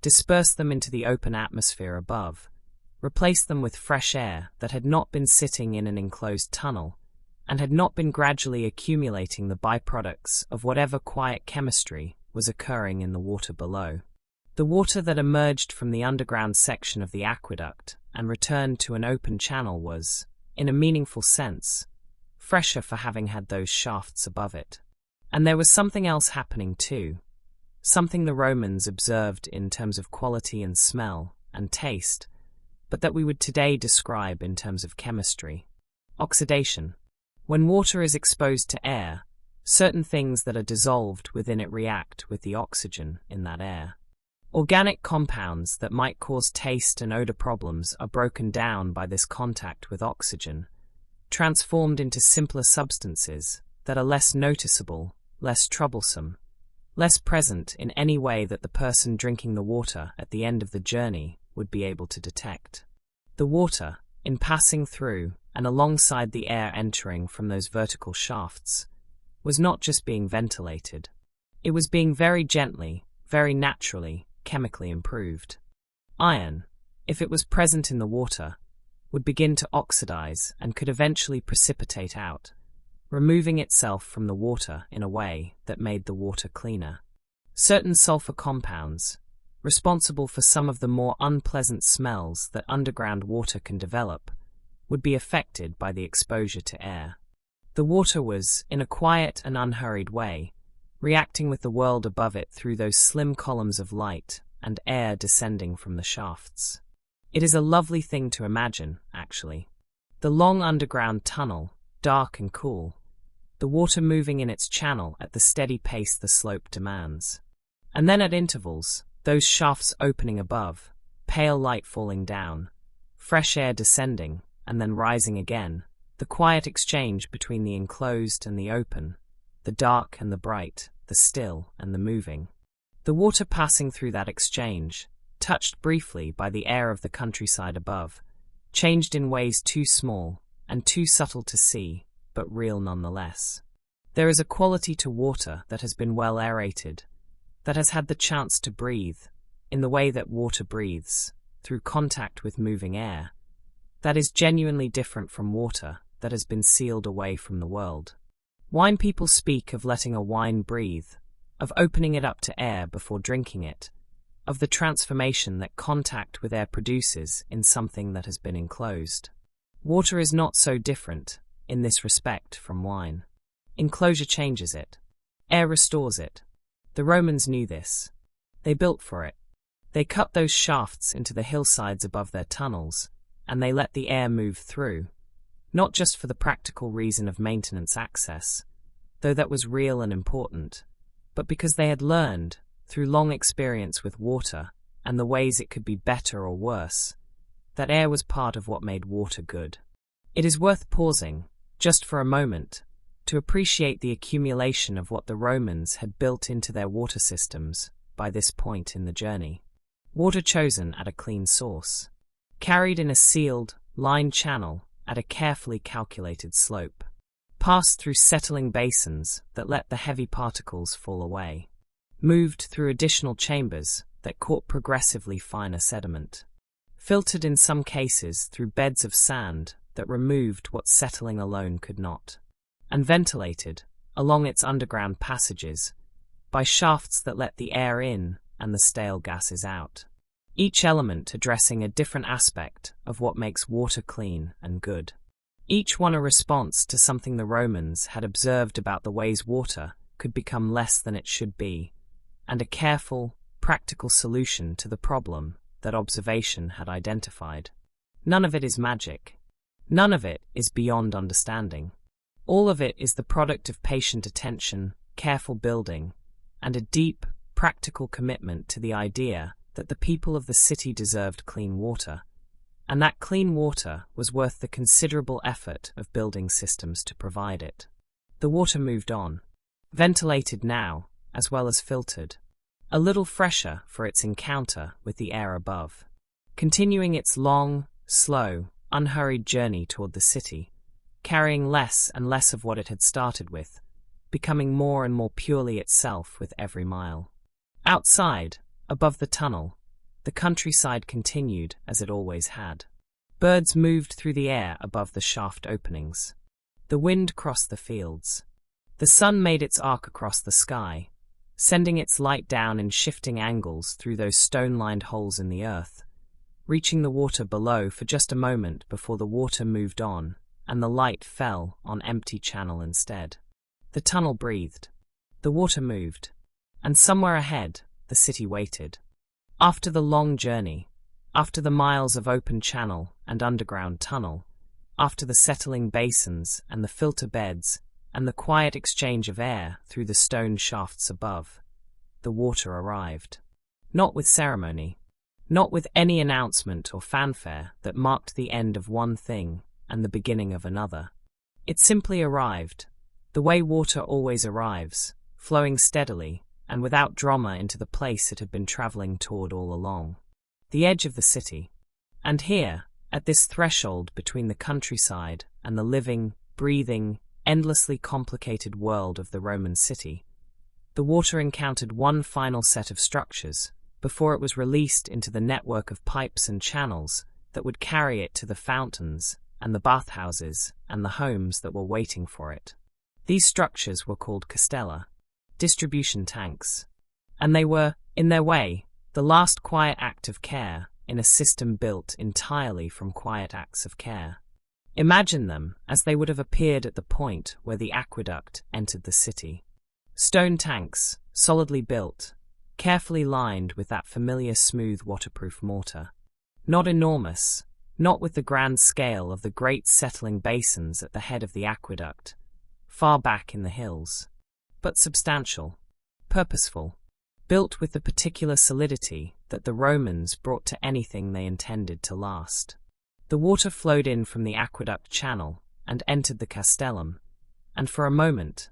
dispersed them into the open atmosphere above, replaced them with fresh air that had not been sitting in an enclosed tunnel, and had not been gradually accumulating the byproducts of whatever quiet chemistry was occurring in the water below. The water that emerged from the underground section of the aqueduct and returned to an open channel was, in a meaningful sense, fresher for having had those shafts above it. And there was something else happening too, something the Romans observed in terms of quality and smell and taste, but that we would today describe in terms of chemistry. Oxidation. When water is exposed to air, certain things that are dissolved within it react with the oxygen in that air. Organic compounds that might cause taste and odor problems are broken down by this contact with oxygen, transformed into simpler substances that are less noticeable, less troublesome, less present in any way that the person drinking the water at the end of the journey would be able to detect. The water, in passing through and alongside the air entering from those vertical shafts, was not just being ventilated. It was being very gently, very naturally, chemically improved. Iron, if it was present in the water, would begin to oxidize and could eventually precipitate out, removing itself from the water in a way that made the water cleaner. Certain sulfur compounds, responsible for some of the more unpleasant smells that underground water can develop, would be affected by the exposure to air. The water was, in a quiet and unhurried way, reacting with the world above it through those slim columns of light and air descending from the shafts. It is a lovely thing to imagine, actually. The long underground tunnel, dark and cool, the water moving in its channel at the steady pace the slope demands. And then at intervals, those shafts opening above, pale light falling down, fresh air descending, and then rising again, the quiet exchange between the enclosed and the open, the dark and the bright, the still and the moving. The water passing through that exchange, touched briefly by the air of the countryside above, changed in ways too small and too subtle to see, but real nonetheless. There is a quality to water that has been well aerated, that has had the chance to breathe, in the way that water breathes, through contact with moving air, that is genuinely different from water that has been sealed away from the world. Wine people speak of letting a wine breathe, of opening it up to air before drinking it, of the transformation that contact with air produces in something that has been enclosed. Water is not so different, in this respect, from wine. Enclosure changes it. Air restores it. The Romans knew this. They built for it. They cut those shafts into the hillsides above their tunnels, and they let the air move through, not just for the practical reason of maintenance access, though that was real and important, but because they had learned, through long experience with water and the ways it could be better or worse, that air was part of what made water good. It is worth pausing, just for a moment, to appreciate the accumulation of what the Romans had built into their water systems by this point in the journey. Water chosen at a clean source, carried in a sealed, lined channel at a carefully calculated slope, passed through settling basins that let the heavy particles fall away, moved through additional chambers that caught progressively finer sediment, filtered in some cases through beds of sand that removed what settling alone could not, and ventilated, along its underground passages, by shafts that let the air in and the stale gases out, each element addressing a different aspect of what makes water clean and good. Each one a response to something the Romans had observed about the ways water could become less than it should be, and a careful, practical solution to the problem that observation had identified. None of it is magic. None of it is beyond understanding. All of it is the product of patient attention, careful building, and a deep, practical commitment to the idea that the people of the city deserved clean water, and that clean water was worth the considerable effort of building systems to provide it. The water moved on, ventilated now, as well as filtered, a little fresher for its encounter with the air above, continuing its long, slow, unhurried journey toward the city, carrying less and less of what it had started with, becoming more and more purely itself with every mile. Outside, above the tunnel, the countryside continued as it always had. Birds moved through the air above the shaft openings. The wind crossed the fields. The sun made its arc across the sky, sending its light down in shifting angles through those stone-lined holes in the earth, reaching the water below for just a moment before the water moved on and the light fell on empty channel instead. The tunnel breathed. The water moved. And somewhere ahead, the city waited. After the long journey, after the miles of open channel and underground tunnel, after the settling basins and the filter beds and the quiet exchange of air through the stone shafts above, the water arrived. Not with ceremony, not with any announcement or fanfare that marked the end of one thing and the beginning of another. It simply arrived, the way water always arrives, flowing steadily and without drama into the place it had been traveling toward all along, the edge of the city. And here, at this threshold between the countryside and the living, breathing, endlessly complicated world of the Roman city, the water encountered one final set of structures before it was released into the network of pipes and channels that would carry it to the fountains and the bathhouses and the homes that were waiting for it. These structures were called castella, distribution tanks, and they were, in their way, the last quiet act of care in a system built entirely from quiet acts of care. Imagine them as they would have appeared at the point where the aqueduct entered the city. Stone tanks, solidly built, carefully lined with that familiar smooth waterproof mortar. Not enormous, not with the grand scale of the great settling basins at the head of the aqueduct, far back in the hills, but substantial, purposeful, built with the particular solidity that the Romans brought to anything they intended to last. The water flowed in from the aqueduct channel and entered the castellum, and for a moment,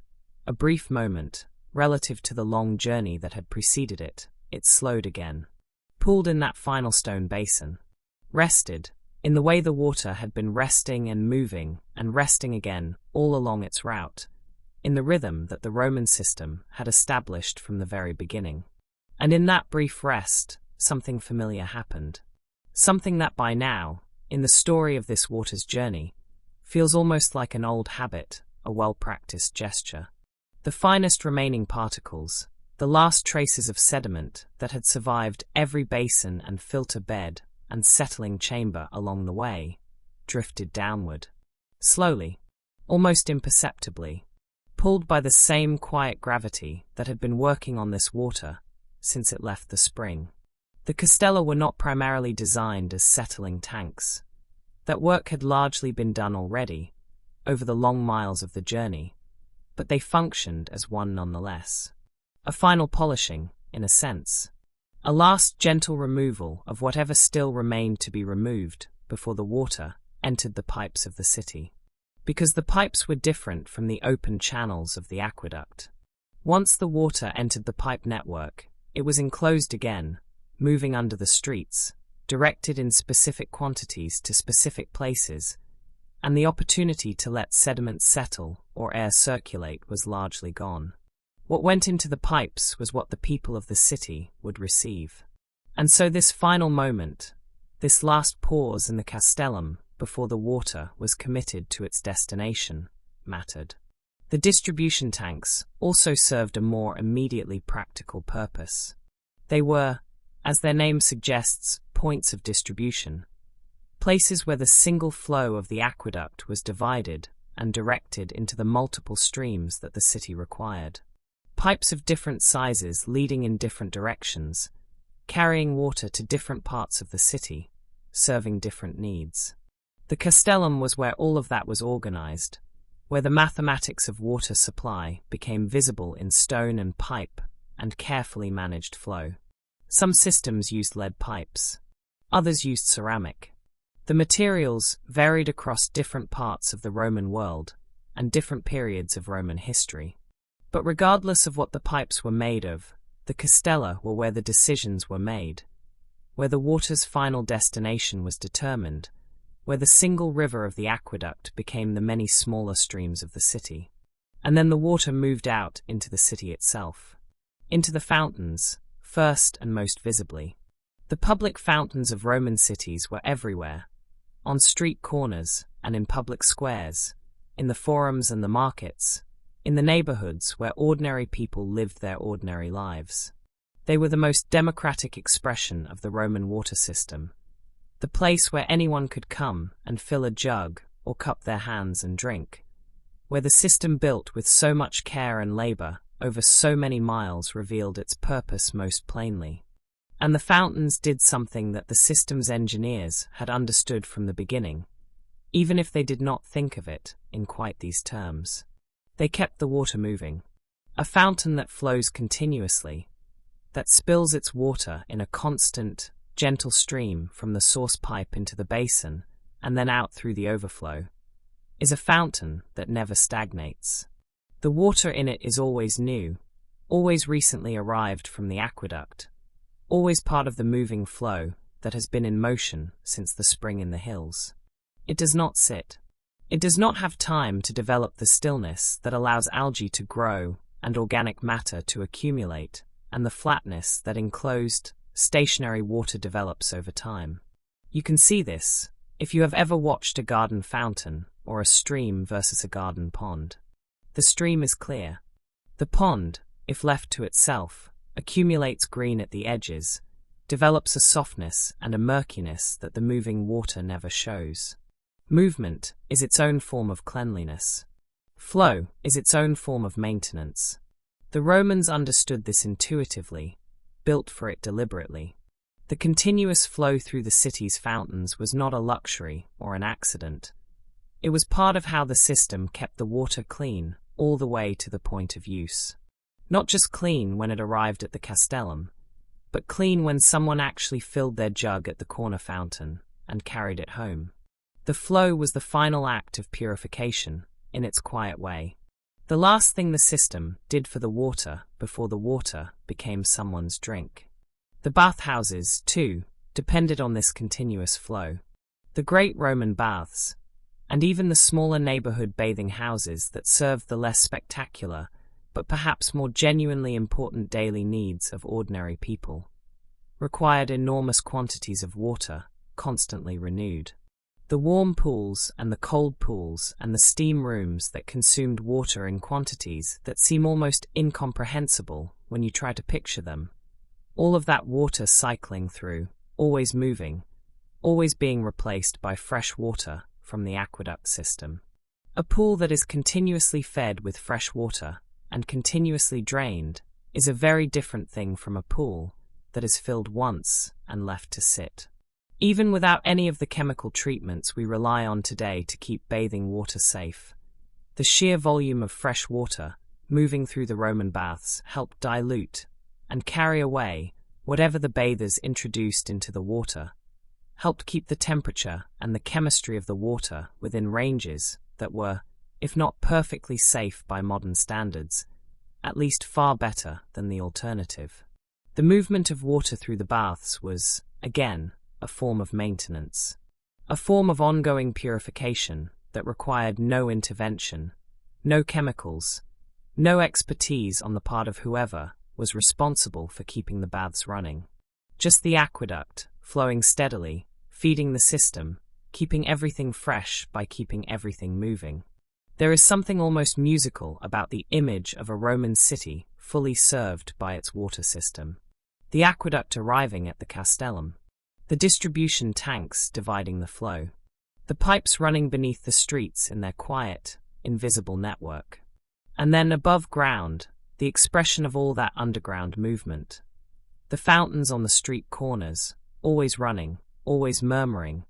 a brief moment, relative to the long journey that had preceded it, it slowed again, pooled in that final stone basin, rested, in the way the water had been resting and resting again all along its route, in the rhythm that the Roman system had established from the very beginning. And in that brief rest, something familiar happened. Something that by now, in the story of this water's journey, feels almost like an old habit, a well-practiced gesture. The finest remaining particles, the last traces of sediment that had survived every basin and filter bed and settling chamber along the way, drifted downward. Slowly, almost imperceptibly, pulled by the same quiet gravity that had been working on this water since it left the spring. The castella were not primarily designed as settling tanks. That work had largely been done already, over the long miles of the journey, but they functioned as one nonetheless. A final polishing, in a sense. A last gentle removal of whatever still remained to be removed before the water entered the pipes of the city. Because the pipes were different from the open channels of the aqueduct. Once the water entered the pipe network, it was enclosed again, moving under the streets, directed in specific quantities to specific places, and the opportunity to let sediment settle or air circulate was largely gone. What went into the pipes was what the people of the city would receive. And so this final moment, this last pause in the castellum before the water was committed to its destination, mattered. The distribution tanks also served a more immediately practical purpose. They were, as their name suggests, points of distribution, places where the single flow of the aqueduct was divided and directed into the multiple streams that the city required. Pipes of different sizes leading in different directions, carrying water to different parts of the city, serving different needs. The castellum was where all of that was organized, where the mathematics of water supply became visible in stone and pipe and carefully managed flow. Some systems used lead pipes. Others used ceramic. The materials varied across different parts of the Roman world and different periods of Roman history. But regardless of what the pipes were made of, the castella were where the decisions were made, where the water's final destination was determined, where the single river of the aqueduct became the many smaller streams of the city. And then the water moved out into the city itself, into the fountains, first and most visibly. The public fountains of Roman cities were everywhere, on street corners and in public squares, in the forums and the markets, in the neighborhoods where ordinary people lived their ordinary lives. They were the most democratic expression of the Roman water system, the place where anyone could come and fill a jug or cup their hands and drink, where the system built with so much care and labor over so many miles revealed its purpose most plainly. And the fountains did something that the system's engineers had understood from the beginning, even if they did not think of it in quite these terms. They kept the water moving. A fountain that flows continuously, that spills its water in a constant, gentle stream from the source pipe into the basin and then out through the overflow, is a fountain that never stagnates. The water in it is always new, always recently arrived from the aqueduct, always part of the moving flow that has been in motion since the spring in the hills. It does not sit. It does not have time to develop the stillness that allows algae to grow and organic matter to accumulate, and the flatness that enclosed, stationary water develops over time. You can see this if you have ever watched a garden fountain or a stream versus a garden pond. The stream is clear. The pond, if left to itself, accumulates green at the edges, develops a softness and a murkiness that the moving water never shows. Movement is its own form of cleanliness. Flow is its own form of maintenance. The Romans understood this intuitively, built for it deliberately. The continuous flow through the city's fountains was not a luxury or an accident. It was part of how the system kept the water clean all the way to the point of use. Not just clean when it arrived at the castellum, but clean when someone actually filled their jug at the corner fountain and carried it home. The flow was the final act of purification, in its quiet way. The last thing the system did for the water before the water became someone's drink. The bathhouses, too, depended on this continuous flow. The great Roman baths, and even the smaller neighborhood bathing houses that served the less spectacular, but perhaps more genuinely important daily needs of ordinary people, required enormous quantities of water, constantly renewed. The warm pools and the cold pools and the steam rooms that consumed water in quantities that seem almost incomprehensible when you try to picture them. All of that water cycling through, always moving, always being replaced by fresh water from the aqueduct system. A pool that is continuously fed with fresh water and continuously drained is a very different thing from a pool that is filled once and left to sit. Even without any of the chemical treatments we rely on today to keep bathing water safe, the sheer volume of fresh water moving through the Roman baths helped dilute and carry away whatever the bathers introduced into the water, helped keep the temperature and the chemistry of the water within ranges that were, if not perfectly safe by modern standards, at least far better than the alternative. The movement of water through the baths was, again, a form of maintenance, a form of ongoing purification that required no intervention, no chemicals, no expertise on the part of whoever was responsible for keeping the baths running. Just the aqueduct, flowing steadily, feeding the system, keeping everything fresh by keeping everything moving. There is something almost musical about the image of a Roman city fully served by its water system. The aqueduct arriving at the castellum, the distribution tanks dividing the flow, the pipes running beneath the streets in their quiet, invisible network. And then above ground, the expression of all that underground movement. The fountains on the street corners, always running, always murmuring,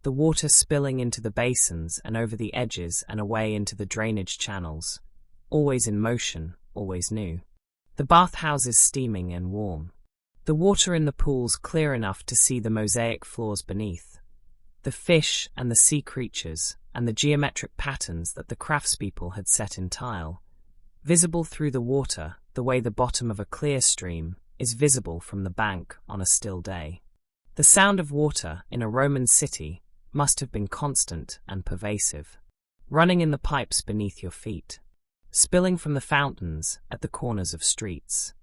the water spilling into the basins and over the edges and away into the drainage channels, always in motion, always new. The bathhouses steaming and warm. The water in the pools clear enough to see the mosaic floors beneath. The fish and the sea creatures and the geometric patterns that the craftspeople had set in tile, visible through the water the way the bottom of a clear stream is visible from the bank on a still day. The sound of water in a Roman city must have been constant and pervasive, running in the pipes beneath your feet, spilling from the fountains at the corners of streets,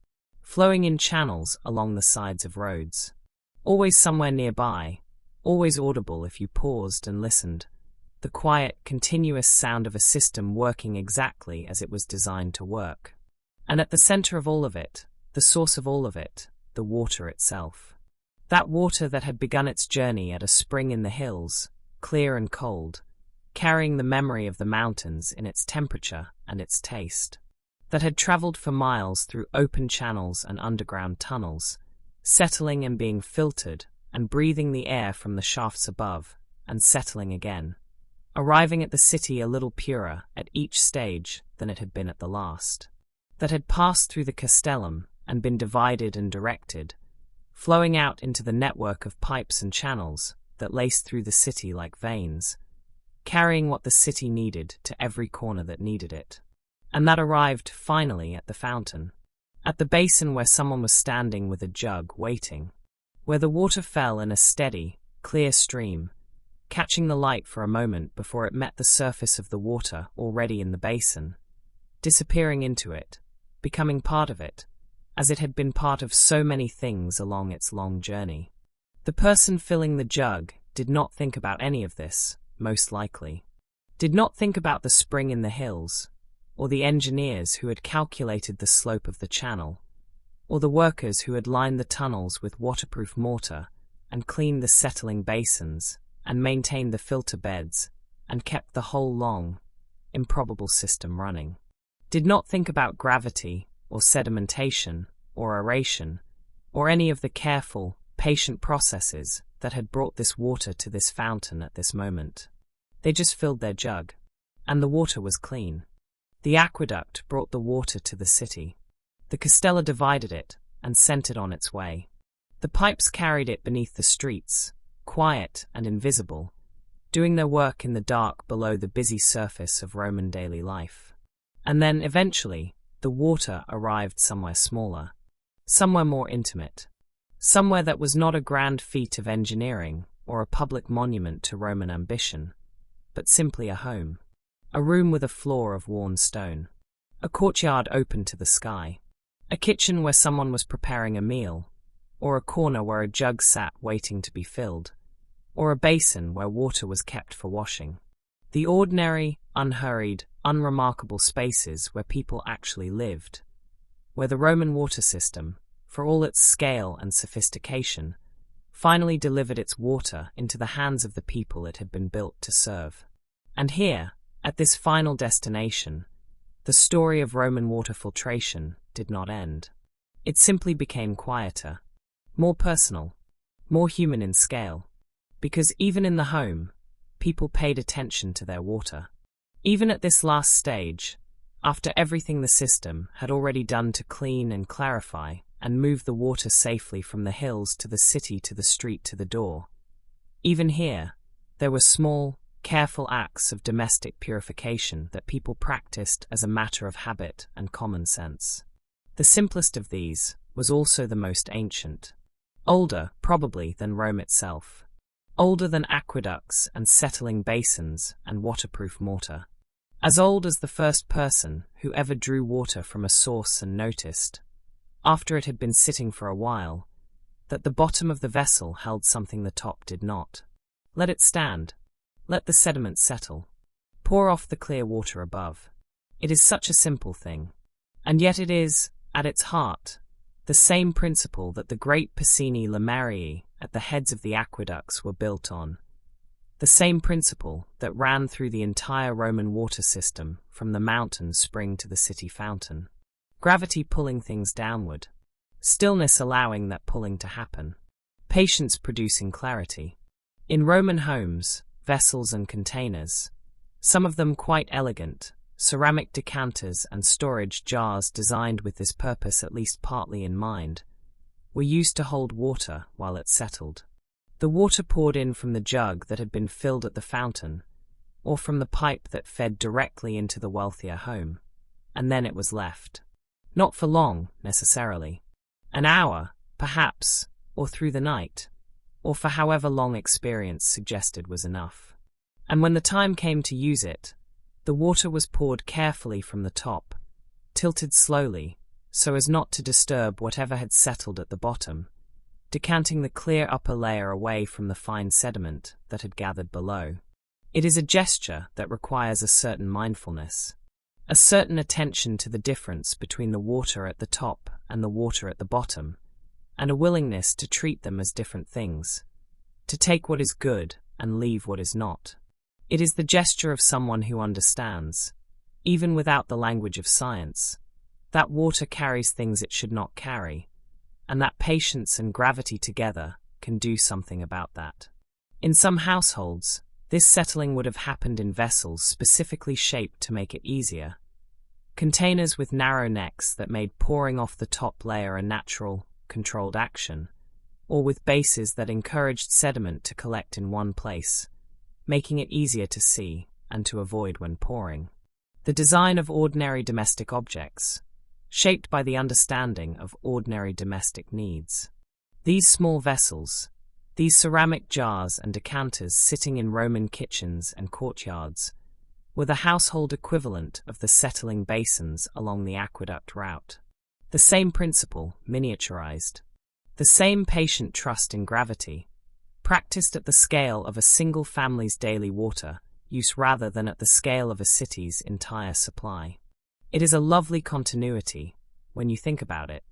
flowing in channels along the sides of roads, always somewhere nearby, always audible if you paused and listened, the quiet, continuous sound of a system working exactly as it was designed to work. And at the center of all of it, the source of all of it, the water itself. That water that had begun its journey at a spring in the hills, clear and cold, carrying the memory of the mountains in its temperature and its taste, that had traveled for miles through open channels and underground tunnels, settling and being filtered and breathing the air from the shafts above, and settling again, arriving at the city a little purer at each stage than it had been at the last, that had passed through the castellum and been divided and directed, flowing out into the network of pipes and channels that laced through the city like veins, carrying what the city needed to every corner that needed it. And that arrived, finally, at the fountain, at the basin where someone was standing with a jug waiting, where the water fell in a steady, clear stream, catching the light for a moment before it met the surface of the water already in the basin, disappearing into it, becoming part of it, as it had been part of so many things along its long journey. The person filling the jug did not think about any of this, most likely. Did not think about the spring in the hills, or the engineers who had calculated the slope of the channel, or the workers who had lined the tunnels with waterproof mortar and cleaned the settling basins and maintained the filter beds and kept the whole long, improbable system running. Did not think about gravity or sedimentation or aeration or any of the careful, patient processes that had brought this water to this fountain at this moment. They just filled their jug, and the water was clean. The aqueduct brought the water to the city. The castella divided it and sent it on its way. The pipes carried it beneath the streets, quiet and invisible, doing their work in the dark below the busy surface of Roman daily life. And then, eventually, the water arrived somewhere smaller, somewhere more intimate, somewhere that was not a grand feat of engineering or a public monument to Roman ambition, but simply a home, a room with a floor of worn stone, a courtyard open to the sky, a kitchen where someone was preparing a meal, or a corner where a jug sat waiting to be filled, or a basin where water was kept for washing. The ordinary, unhurried, unremarkable spaces where people actually lived, where the Roman water system, for all its scale and sophistication, finally delivered its water into the hands of the people it had been built to serve. And here, at this final destination, the story of Roman water filtration did not end. It simply became quieter, more personal, more human in scale, because even in the home, people paid attention to their water. Even at this last stage, after everything the system had already done to clean and clarify and move the water safely from the hills to the city to the street to the door, even here, there were small, careful acts of domestic purification that people practiced as a matter of habit and common sense. The simplest of these was also the most ancient, older, probably, than Rome itself, older than aqueducts and settling basins and waterproof mortar, as old as the first person who ever drew water from a source and noticed, after it had been sitting for a while, that the bottom of the vessel held something the top did not. Let it stand. Let the sediment settle. Pour off the clear water above. It is such a simple thing. And yet it is, at its heart, the same principle that the great Piscini Lammarii at the heads of the aqueducts were built on. The same principle that ran through the entire Roman water system from the mountain spring to the city fountain. Gravity pulling things downward. Stillness allowing that pulling to happen. Patience producing clarity. In Roman homes, vessels and containers, some of them quite elegant, ceramic decanters and storage jars designed with this purpose at least partly in mind, were used to hold water while it settled. The water poured in from the jug that had been filled at the fountain, or from the pipe that fed directly into the wealthier home, and then it was left. Not for long, necessarily. An hour, perhaps, or through the night, or for however long experience suggested was enough. And when the time came to use it, the water was poured carefully from the top, tilted slowly, so as not to disturb whatever had settled at the bottom, decanting the clear upper layer away from the fine sediment that had gathered below. It is a gesture that requires a certain mindfulness, a certain attention to the difference between the water at the top and the water at the bottom, and a willingness to treat them as different things, to take what is good and leave what is not. It is the gesture of someone who understands, even without the language of science, that water carries things it should not carry, and that patience and gravity together can do something about that. In some households, this settling would have happened in vessels specifically shaped to make it easier. Containers with narrow necks that made pouring off the top layer a natural, controlled action, or with bases that encouraged sediment to collect in one place, making it easier to see and to avoid when pouring. The design of ordinary domestic objects, shaped by the understanding of ordinary domestic needs. These small vessels, these ceramic jars and decanters sitting in Roman kitchens and courtyards, were the household equivalent of the settling basins along the aqueduct route. The same principle, miniaturized. The same patient trust in gravity, practiced at the scale of a single family's daily water use rather than at the scale of a city's entire supply. It is a lovely continuity, when you think about it.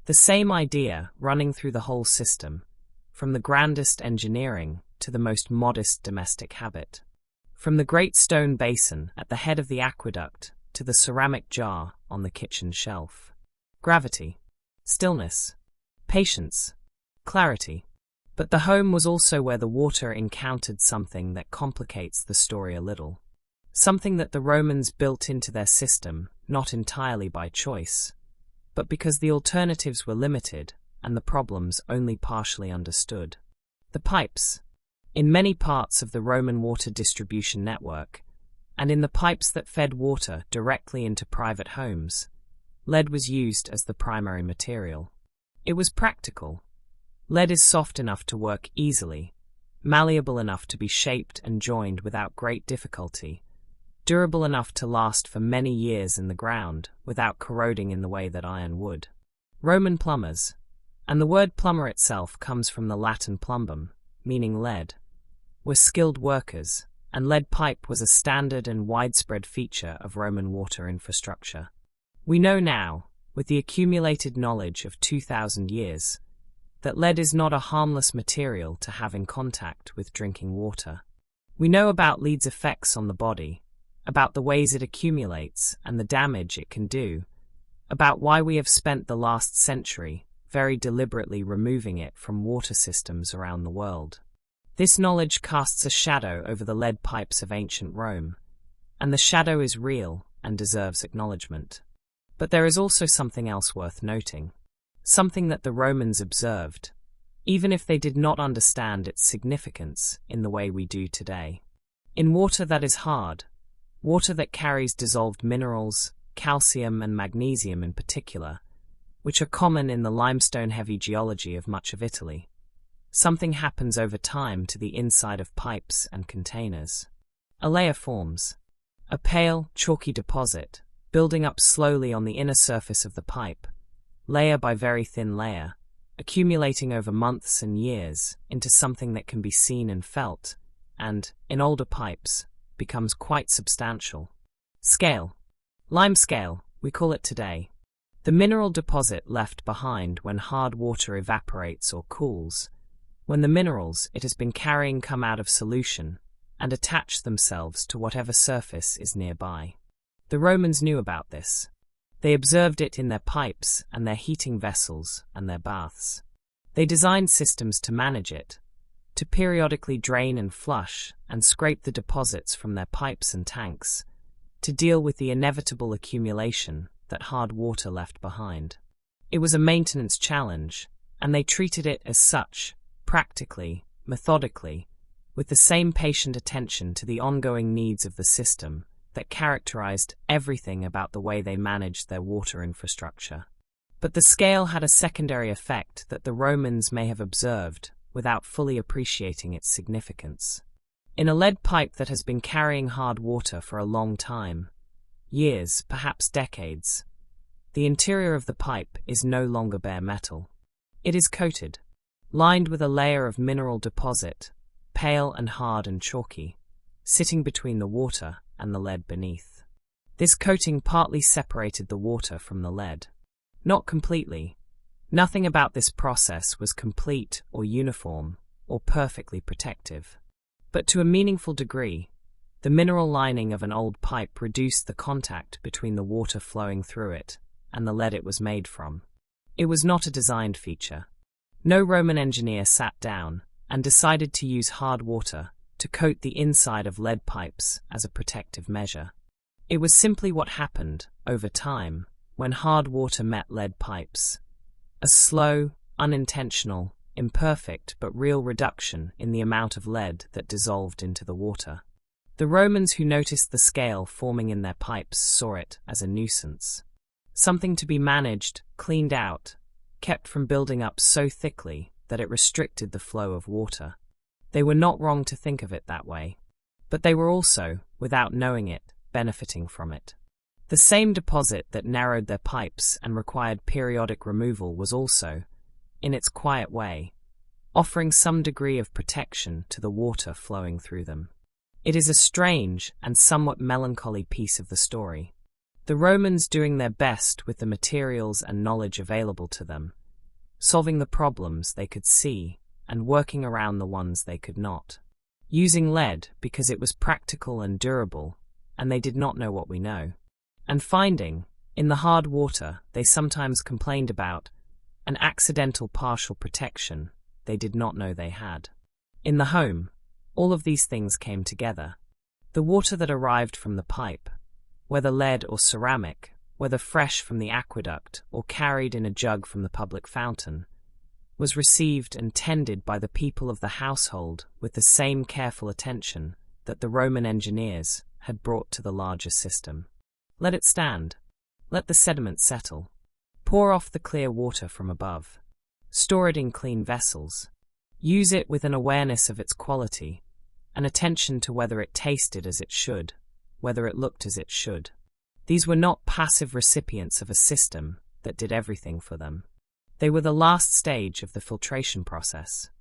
The same idea running through the whole system, from the grandest engineering to the most modest domestic habit. From the great stone basin at the head of the aqueduct to the ceramic jar on the kitchen shelf. Gravity, stillness, patience, clarity. But the home was also where the water encountered something that complicates the story a little. Something that the Romans built into their system, not entirely by choice, but because the alternatives were limited and the problems only partially understood. The pipes. In many parts of the Roman water distribution network, and in the pipes that fed water directly into private homes, lead was used as the primary material. It was practical. Lead is soft enough to work easily, malleable enough to be shaped and joined without great difficulty, durable enough to last for many years in the ground without corroding in the way that iron would. Roman plumbers, and the word plumber itself comes from the Latin plumbum, meaning lead, were skilled workers, and lead pipe was a standard and widespread feature of Roman water infrastructure. We know now, with the accumulated knowledge of 2,000 years, that lead is not a harmless material to have in contact with drinking water. We know about lead's effects on the body, about the ways it accumulates and the damage it can do, about why we have spent the last century very deliberately removing it from water systems around the world. This knowledge casts a shadow over the lead pipes of ancient Rome, and the shadow is real and deserves acknowledgement. But there is also something else worth noting. Something that the Romans observed, even if they did not understand its significance in the way we do today. In water that is hard, water that carries dissolved minerals, calcium and magnesium in particular, which are common in the limestone-heavy geology of much of Italy, something happens over time to the inside of pipes and containers. A layer forms, a pale, chalky deposit, building up slowly on the inner surface of the pipe, layer by very thin layer, accumulating over months and years into something that can be seen and felt, and, in older pipes, becomes quite substantial. Scale. Lime scale, we call it today. The mineral deposit left behind when hard water evaporates or cools, when the minerals it has been carrying come out of solution and attach themselves to whatever surface is nearby. The Romans knew about this. They observed it in their pipes and their heating vessels and their baths. They designed systems to manage it, to periodically drain and flush and scrape the deposits from their pipes and tanks, to deal with the inevitable accumulation that hard water left behind. It was a maintenance challenge, and they treated it as such, practically, methodically, with the same patient attention to the ongoing needs of the system that characterized everything about the way they managed their water infrastructure. But the scale had a secondary effect that the Romans may have observed without fully appreciating its significance. In a lead pipe that has been carrying hard water for a long time, years, perhaps decades, the interior of the pipe is no longer bare metal. It is coated, lined with a layer of mineral deposit, pale and hard and chalky, sitting between the water and the lead beneath. This coating partly separated the water from the lead. Not completely. Nothing about this process was complete or uniform or perfectly protective. But to a meaningful degree, the mineral lining of an old pipe reduced the contact between the water flowing through it and the lead it was made from. It was not a designed feature. No Roman engineer sat down and decided to use hard water to coat the inside of lead pipes as a protective measure. It was simply what happened, over time, when hard water met lead pipes. A slow, unintentional, imperfect but real reduction in the amount of lead that dissolved into the water. The Romans who noticed the scale forming in their pipes saw it as a nuisance. Something to be managed, cleaned out, kept from building up so thickly that it restricted the flow of water. They were not wrong to think of it that way, but they were also, without knowing it, benefiting from it. The same deposit that narrowed their pipes and required periodic removal was also, in its quiet way, offering some degree of protection to the water flowing through them. It is a strange and somewhat melancholy piece of the story. The Romans doing their best with the materials and knowledge available to them, solving the problems they could see and working around the ones they could not. Using lead because it was practical and durable, and they did not know what we know. And finding, in the hard water they sometimes complained about, an accidental partial protection they did not know they had. In the home, all of these things came together. The water that arrived from the pipe, whether lead or ceramic, whether fresh from the aqueduct or carried in a jug from the public fountain, was received and tended by the people of the household with the same careful attention that the Roman engineers had brought to the larger system. Let it stand. Let the sediment settle. Pour off the clear water from above. Store it in clean vessels. Use it with an awareness of its quality, an attention to whether it tasted as it should, whether it looked as it should. These were not passive recipients of a system that did everything for them. They were the last stage of the filtration process.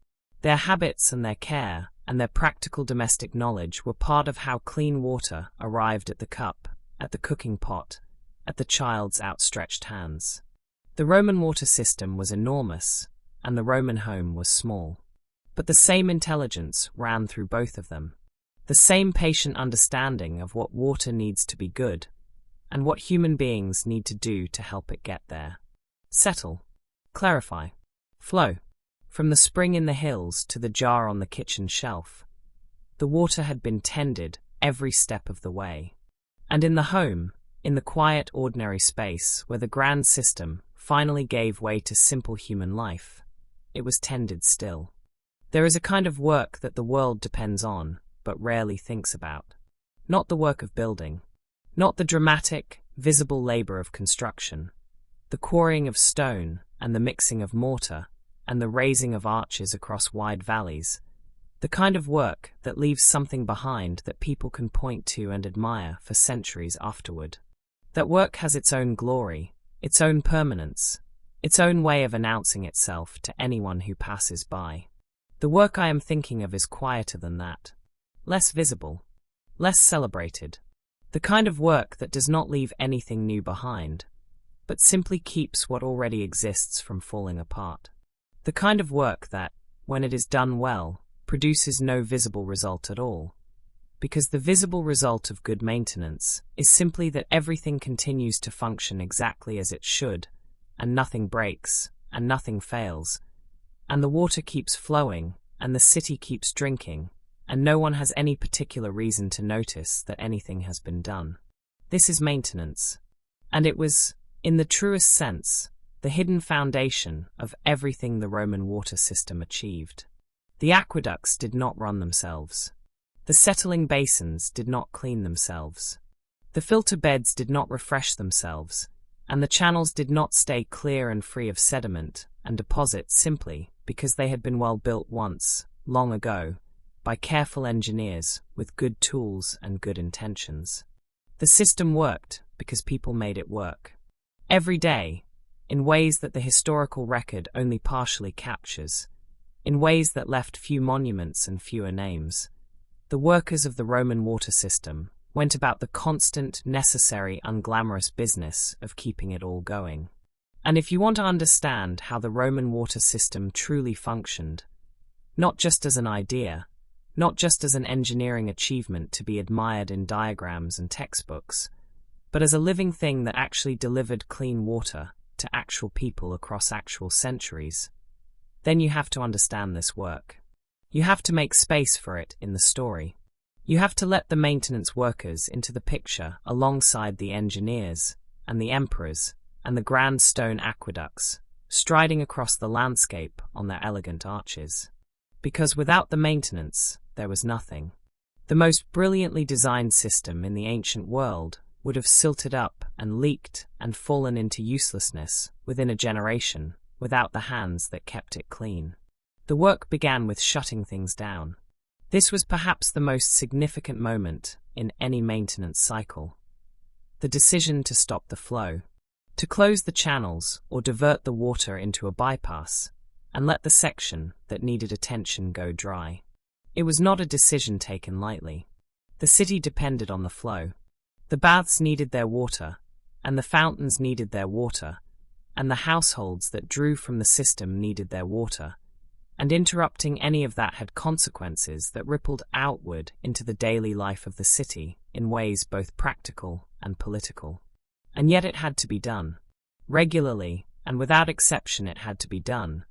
Their habits and their care and their practical domestic knowledge were part of how clean water arrived at the cup, at the cooking pot, at the child's outstretched hands. The Roman water system was enormous, and the Roman home was small. But the same intelligence ran through both of them. The same patient understanding of what water needs to be good, and what human beings need to do to help it get there. Settle. Clarify. Flow. From the spring in the hills to the jar on the kitchen shelf, the water had been tended every step of the way. And in the home, in the quiet, ordinary space where the grand system finally gave way to simple human life, it was tended still. There is a kind of work that the world depends on, but rarely thinks about. Not the work of building. Not the dramatic, visible labor of construction. The quarrying of stone and the mixing of mortar and the raising of arches across wide valleys. The kind of work that leaves something behind that people can point to and admire for centuries afterward. That work has its own glory, its own permanence, its own way of announcing itself to anyone who passes by. The work I am thinking of is quieter than that. Less visible. Less celebrated. The kind of work that does not leave anything new behind, but simply keeps what already exists from falling apart. The kind of work that, when it is done well, produces no visible result at all. Because the visible result of good maintenance is simply that everything continues to function exactly as it should, and nothing breaks, and nothing fails, and the water keeps flowing, and the city keeps drinking, and no one has any particular reason to notice that anything has been done. This is maintenance. And it was, in the truest sense, the hidden foundation of everything the Roman water system achieved. The aqueducts did not run themselves. The settling basins did not clean themselves. The filter beds did not refresh themselves, and the channels did not stay clear and free of sediment and deposit simply because they had been well built once, long ago, by careful engineers with good tools and good intentions. The system worked because people made it work. Every day, in ways that the historical record only partially captures, in ways that left few monuments and fewer names, the workers of the Roman water system went about the constant, necessary, unglamorous business of keeping it all going. And if you want to understand how the Roman water system truly functioned, not just as an idea, not just as an engineering achievement to be admired in diagrams and textbooks, but as a living thing that actually delivered clean water to actual people across actual centuries, then you have to understand this work. You have to make space for it in the story. You have to let the maintenance workers into the picture alongside the engineers and the emperors and the grand stone aqueducts, striding across the landscape on their elegant arches. Because without the maintenance, there was nothing. The most brilliantly designed system in the ancient world would have silted up and leaked and fallen into uselessness within a generation without the hands that kept it clean. The work began with shutting things down. This was perhaps the most significant moment in any maintenance cycle. The decision to stop the flow, to close the channels or divert the water into a bypass, and let the section that needed attention go dry. It was not a decision taken lightly. The city depended on the flow. The baths needed their water, and the fountains needed their water, and the households that drew from the system needed their water, and interrupting any of that had consequences that rippled outward into the daily life of the city in ways both practical and political. And yet it had to be done. Regularly, and without exception it had to be done,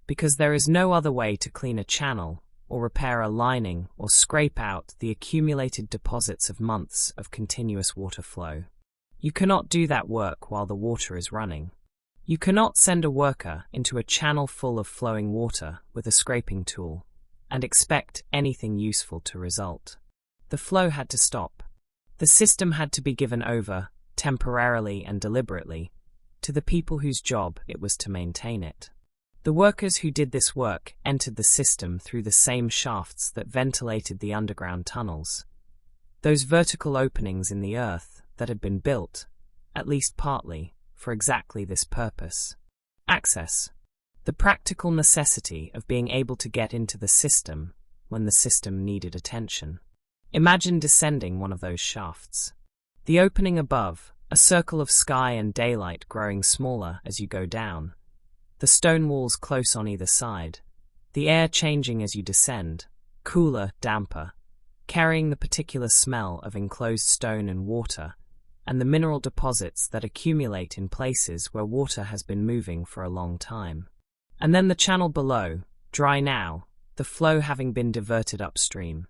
because there is no other way to clean a channel or repair a lining or scrape out the accumulated deposits of months of continuous water flow. You cannot do that work while the water is running. You cannot send a worker into a channel full of flowing water with a scraping tool and expect anything useful to result. The flow had to stop. The system had to be given over, temporarily and deliberately, to the people whose job it was to maintain it. The workers who did this work entered the system through the same shafts that ventilated the underground tunnels, those vertical openings in the earth that had been built, at least partly, for exactly this purpose. Access. The practical necessity of being able to get into the system when the system needed attention. Imagine descending one of those shafts. The opening above, a circle of sky and daylight growing smaller as you go down. The stone walls close on either side. The air changing as you descend, cooler, damper, carrying the particular smell of enclosed stone and water, and the mineral deposits that accumulate in places where water has been moving for a long time. And then the channel below, dry now, the flow having been diverted upstream.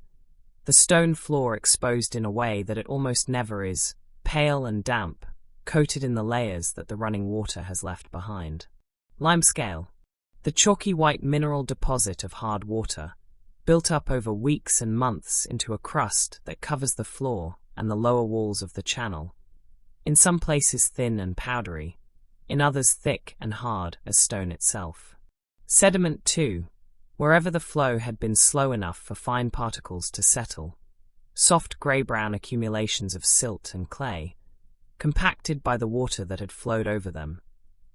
The stone floor exposed in a way that it almost never is, pale and damp, coated in the layers that the running water has left behind. Limescale. The chalky white mineral deposit of hard water, built up over weeks and months into a crust that covers the floor and the lower walls of the channel, in some places thin and powdery, in others thick and hard as stone itself. Sediment too, wherever the flow had been slow enough for fine particles to settle, soft grey-brown accumulations of silt and clay, compacted by the water that had flowed over them,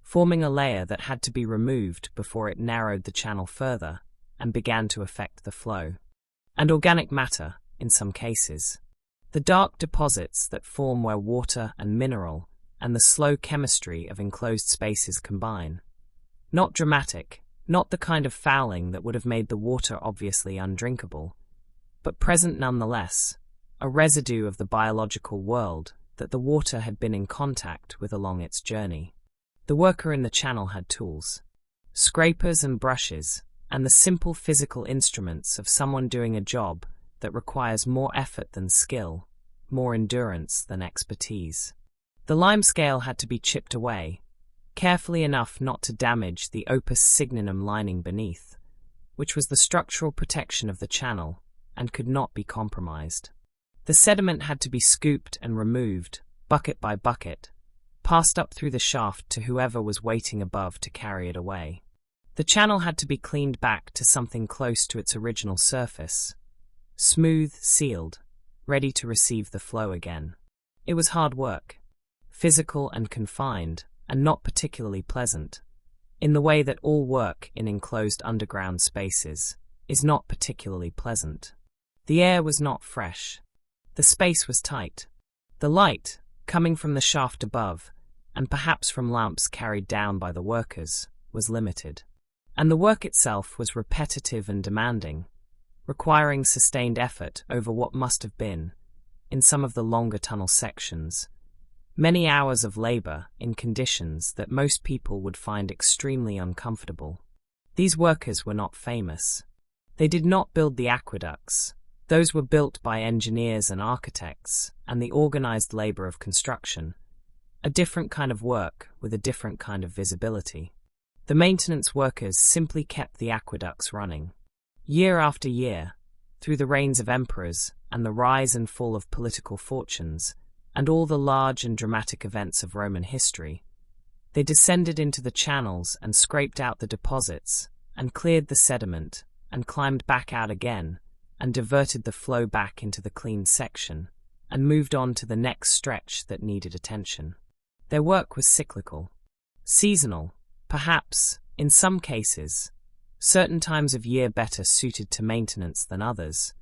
forming a layer that had to be removed before it narrowed the channel further and began to affect the flow. And organic matter, in some cases. The dark deposits that form where water and mineral and the slow chemistry of enclosed spaces combine. Not dramatic, not the kind of fouling that would have made the water obviously undrinkable, but present nonetheless, a residue of the biological world that the water had been in contact with along its journey. The worker in the channel had tools, scrapers and brushes, and the simple physical instruments of someone doing a job that requires more effort than skill, more endurance than expertise. The limescale had to be chipped away, carefully enough not to damage the opus signinum lining beneath, which was the structural protection of the channel and could not be compromised. The sediment had to be scooped and removed, bucket by bucket, passed up through the shaft to whoever was waiting above to carry it away. The channel had to be cleaned back to something close to its original surface, smooth, sealed, ready to receive the flow again. It was hard work, physical and confined, and not particularly pleasant, in the way that all work in enclosed underground spaces is not particularly pleasant. The air was not fresh. The space was tight. The light, coming from the shaft above, and perhaps from lamps carried down by the workers, was limited. And the work itself was repetitive and demanding, requiring sustained effort over what must have been, in some of the longer tunnel sections, many hours of labor in conditions that most people would find extremely uncomfortable. These workers were not famous. They did not build the aqueducts. Those were built by engineers and architects, and the organized labor of construction, a different kind of work with a different kind of visibility. The maintenance workers simply kept the aqueducts running. Year after year, through the reigns of emperors and the rise and fall of political fortunes, and all the large and dramatic events of Roman history, they descended into the channels and scraped out the deposits, and cleared the sediment, and climbed back out again, and diverted the flow back into the clean section, and moved on to the next stretch that needed attention. Their work was cyclical, seasonal, perhaps, in some cases, certain times of year better suited to maintenance than others,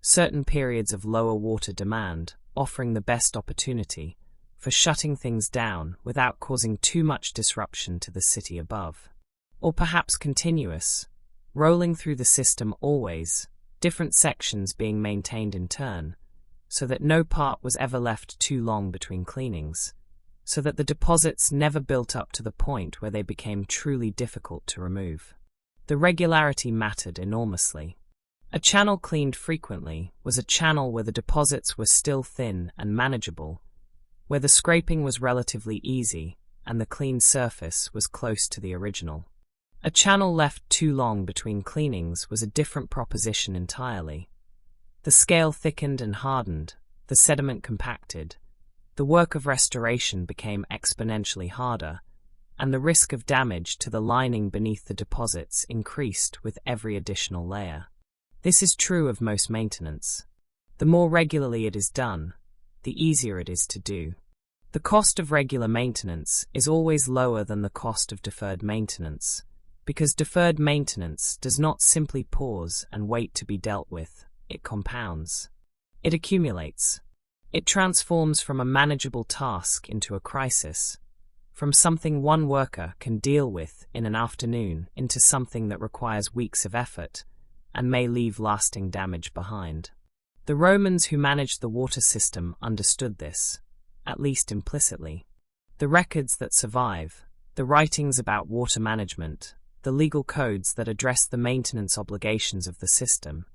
certain periods of lower water demand offering the best opportunity for shutting things down without causing too much disruption to the city above. Or perhaps continuous, rolling through the system always, different sections being maintained in turn, so that no part was ever left too long between cleanings, so that the deposits never built up to the point where they became truly difficult to remove. The regularity mattered enormously. A channel cleaned frequently was a channel where the deposits were still thin and manageable, where the scraping was relatively easy and the clean surface was close to the original. A channel left too long between cleanings was a different proposition entirely. The scale thickened and hardened, the sediment compacted, the work of restoration became exponentially harder, and the risk of damage to the lining beneath the deposits increased with every additional layer. This is true of most maintenance. The more regularly it is done, the easier it is to do. The cost of regular maintenance is always lower than the cost of deferred maintenance, because deferred maintenance does not simply pause and wait to be dealt with, it compounds. It accumulates. It transforms from a manageable task into a crisis, from something one worker can deal with in an afternoon into something that requires weeks of effort and may leave lasting damage behind. The Romans who managed the water system understood this, at least implicitly. The records that survive, the writings about water management, the legal codes that address the maintenance obligations of the system,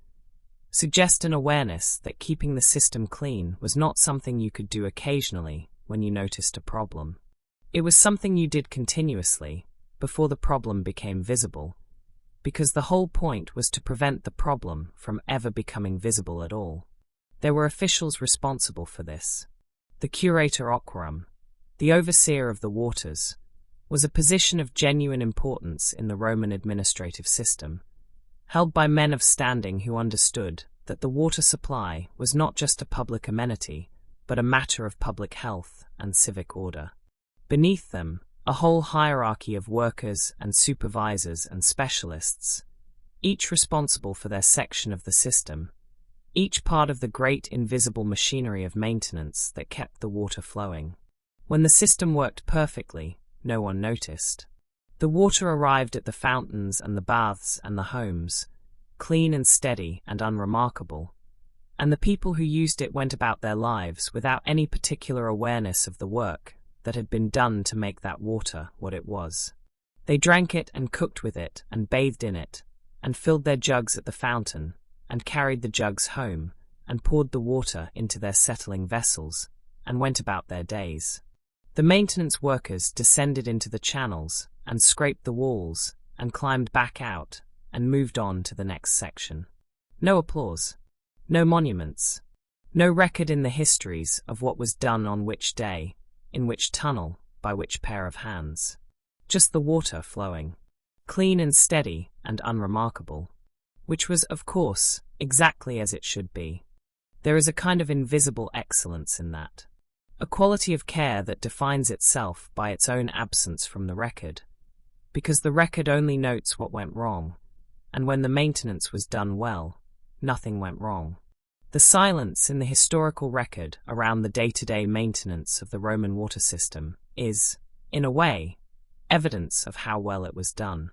suggest an awareness that keeping the system clean was not something you could do occasionally when you noticed a problem. It was something you did continuously, before the problem became visible, because the whole point was to prevent the problem from ever becoming visible at all. There were officials responsible for this. The curator aquarum, the overseer of the waters, was a position of genuine importance in the Roman administrative system, held by men of standing who understood that the water supply was not just a public amenity, but a matter of public health and civic order. Beneath them, a whole hierarchy of workers and supervisors and specialists, each responsible for their section of the system, each part of the great invisible machinery of maintenance that kept the water flowing. When the system worked perfectly, no one noticed. The water arrived at the fountains and the baths and the homes, clean and steady and unremarkable, and the people who used it went about their lives without any particular awareness of the work that had been done to make that water what it was. They drank it and cooked with it and bathed in it, and filled their jugs at the fountain, and carried the jugs home, and poured the water into their settling vessels, and went about their days. The maintenance workers descended into the channels, and scraped the walls, and climbed back out, and moved on to the next section. No applause. No monuments. No record in the histories of what was done on which day, in which tunnel, by which pair of hands. Just the water flowing. Clean and steady and unremarkable. Which was, of course, exactly as it should be. There is a kind of invisible excellence in that. A quality of care that defines itself by its own absence from the record. Because the record only notes what went wrong, and when the maintenance was done well, nothing went wrong. The silence in the historical record around the day-to-day maintenance of the Roman water system is, in a way, evidence of how well it was done.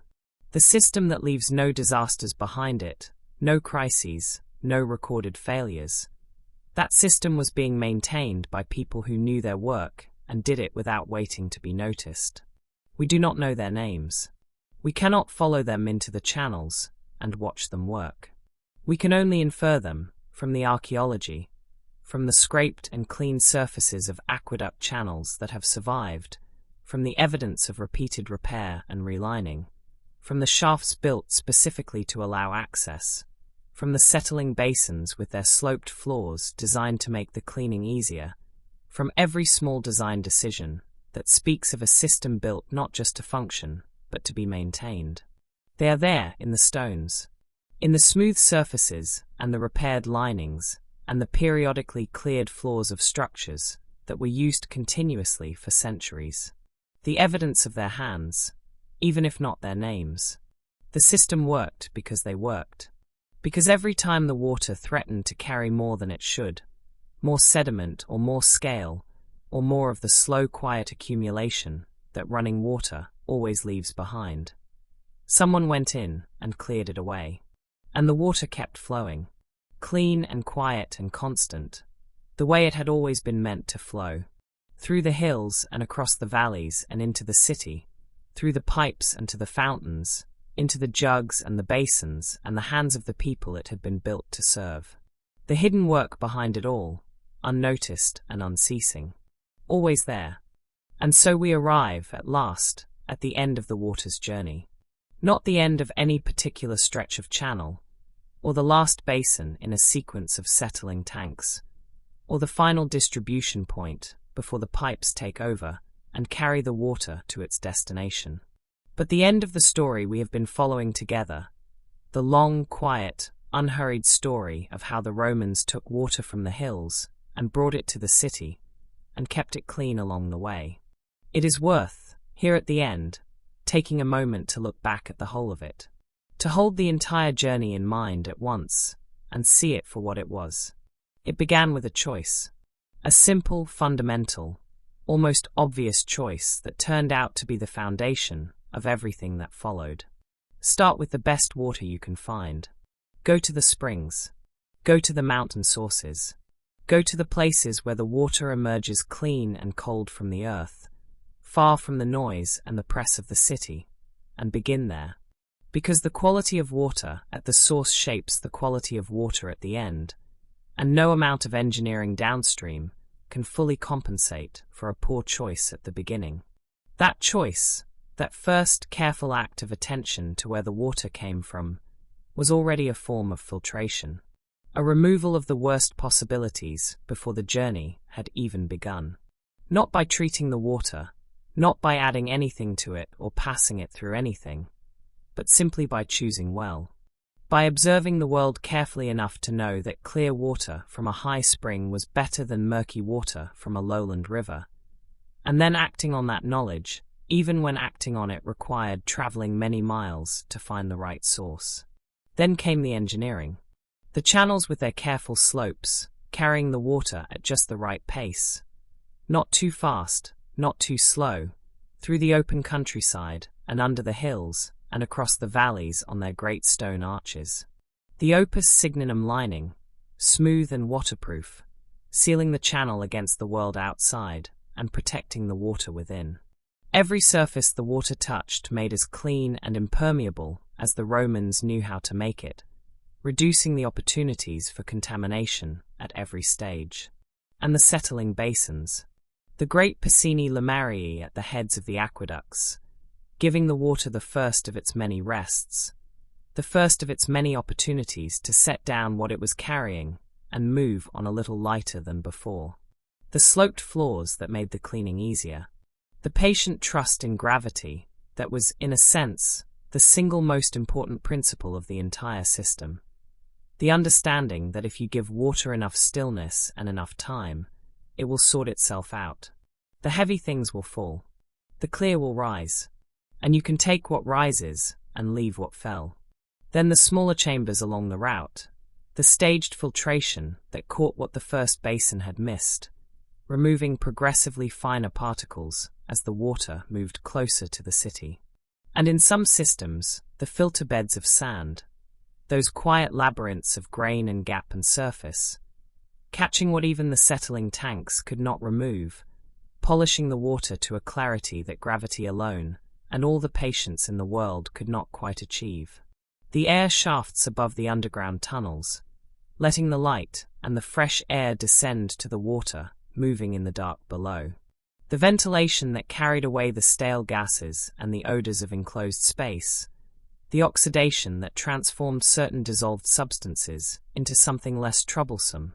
The system that leaves no disasters behind it, no crises, no recorded failures. That system was being maintained by people who knew their work and did it without waiting to be noticed. We do not know their names. We cannot follow them into the channels and watch them work. We can only infer them from the archaeology, from the scraped and cleaned surfaces of aqueduct channels that have survived, from the evidence of repeated repair and relining, from the shafts built specifically to allow access, from the settling basins with their sloped floors designed to make the cleaning easier, from every small design decision that speaks of a system built not just to function, but to be maintained. They are there in the stones, in the smooth surfaces and the repaired linings, and the periodically cleared floors of structures that were used continuously for centuries. The evidence of their hands, even if not their names. The system worked because they worked. Because every time the water threatened to carry more than it should, more sediment or more scale, or more of the slow, quiet accumulation that running water always leaves behind, someone went in and cleared it away. And the water kept flowing, clean and quiet and constant, the way it had always been meant to flow, through the hills and across the valleys and into the city, through the pipes and to the fountains, into the jugs and the basins and the hands of the people it had been built to serve. The hidden work behind it all, unnoticed and unceasing, always there. And so we arrive, at last, at the end of the water's journey. Not the end of any particular stretch of channel, or the last basin in a sequence of settling tanks, or the final distribution point before the pipes take over and carry the water to its destination. But the end of the story we have been following together, the long, quiet, unhurried story of how the Romans took water from the hills and brought it to the city and kept it clean along the way. It is worth, here at the end, taking a moment to look back at the whole of it, to hold the entire journey in mind at once and see it for what it was. It began with a choice, a simple, fundamental, almost obvious choice that turned out to be the foundation of everything that followed. Start with the best water you can find. Go to the springs. Go to the mountain sources. Go to the places where the water emerges clean and cold from the earth, far from the noise and the press of the city, and begin there. Because the quality of water at the source shapes the quality of water at the end, and no amount of engineering downstream can fully compensate for a poor choice at the beginning. That choice, that first careful act of attention to where the water came from, was already a form of filtration, a removal of the worst possibilities before the journey had even begun. Not by treating the water, not by adding anything to it or passing it through anything, but simply by choosing well. By observing the world carefully enough to know that clear water from a high spring was better than murky water from a lowland river, and then acting on that knowledge, even when acting on it required traveling many miles to find the right source. Then came the engineering. The channels with their careful slopes, carrying the water at just the right pace. Not too fast, not too slow, through the open countryside and under the hills and across the valleys on their great stone arches. The opus signum lining, smooth and waterproof, sealing the channel against the world outside and protecting the water within. Every surface the water touched made as clean and impermeable as the Romans knew how to make it, reducing the opportunities for contamination at every stage. And the settling basins. The great piscini limarii at the heads of the aqueducts, giving the water the first of its many rests, the first of its many opportunities to set down what it was carrying and move on a little lighter than before. The sloped floors that made the cleaning easier. The patient trust in gravity that was, in a sense, the single most important principle of the entire system. The understanding that if you give water enough stillness and enough time, it will sort itself out. The heavy things will fall. The clear will rise. And you can take what rises and leave what fell. Then the smaller chambers along the route, the staged filtration that caught what the first basin had missed, removing progressively finer particles as the water moved closer to the city. And in some systems, the filter beds of sand, those quiet labyrinths of grain and gap and surface, catching what even the settling tanks could not remove, polishing the water to a clarity that gravity alone and all the patience in the world could not quite achieve. The air shafts above the underground tunnels, letting the light and the fresh air descend to the water, moving in the dark below. The ventilation that carried away the stale gases and the odors of enclosed space, the oxidation that transformed certain dissolved substances into something less troublesome,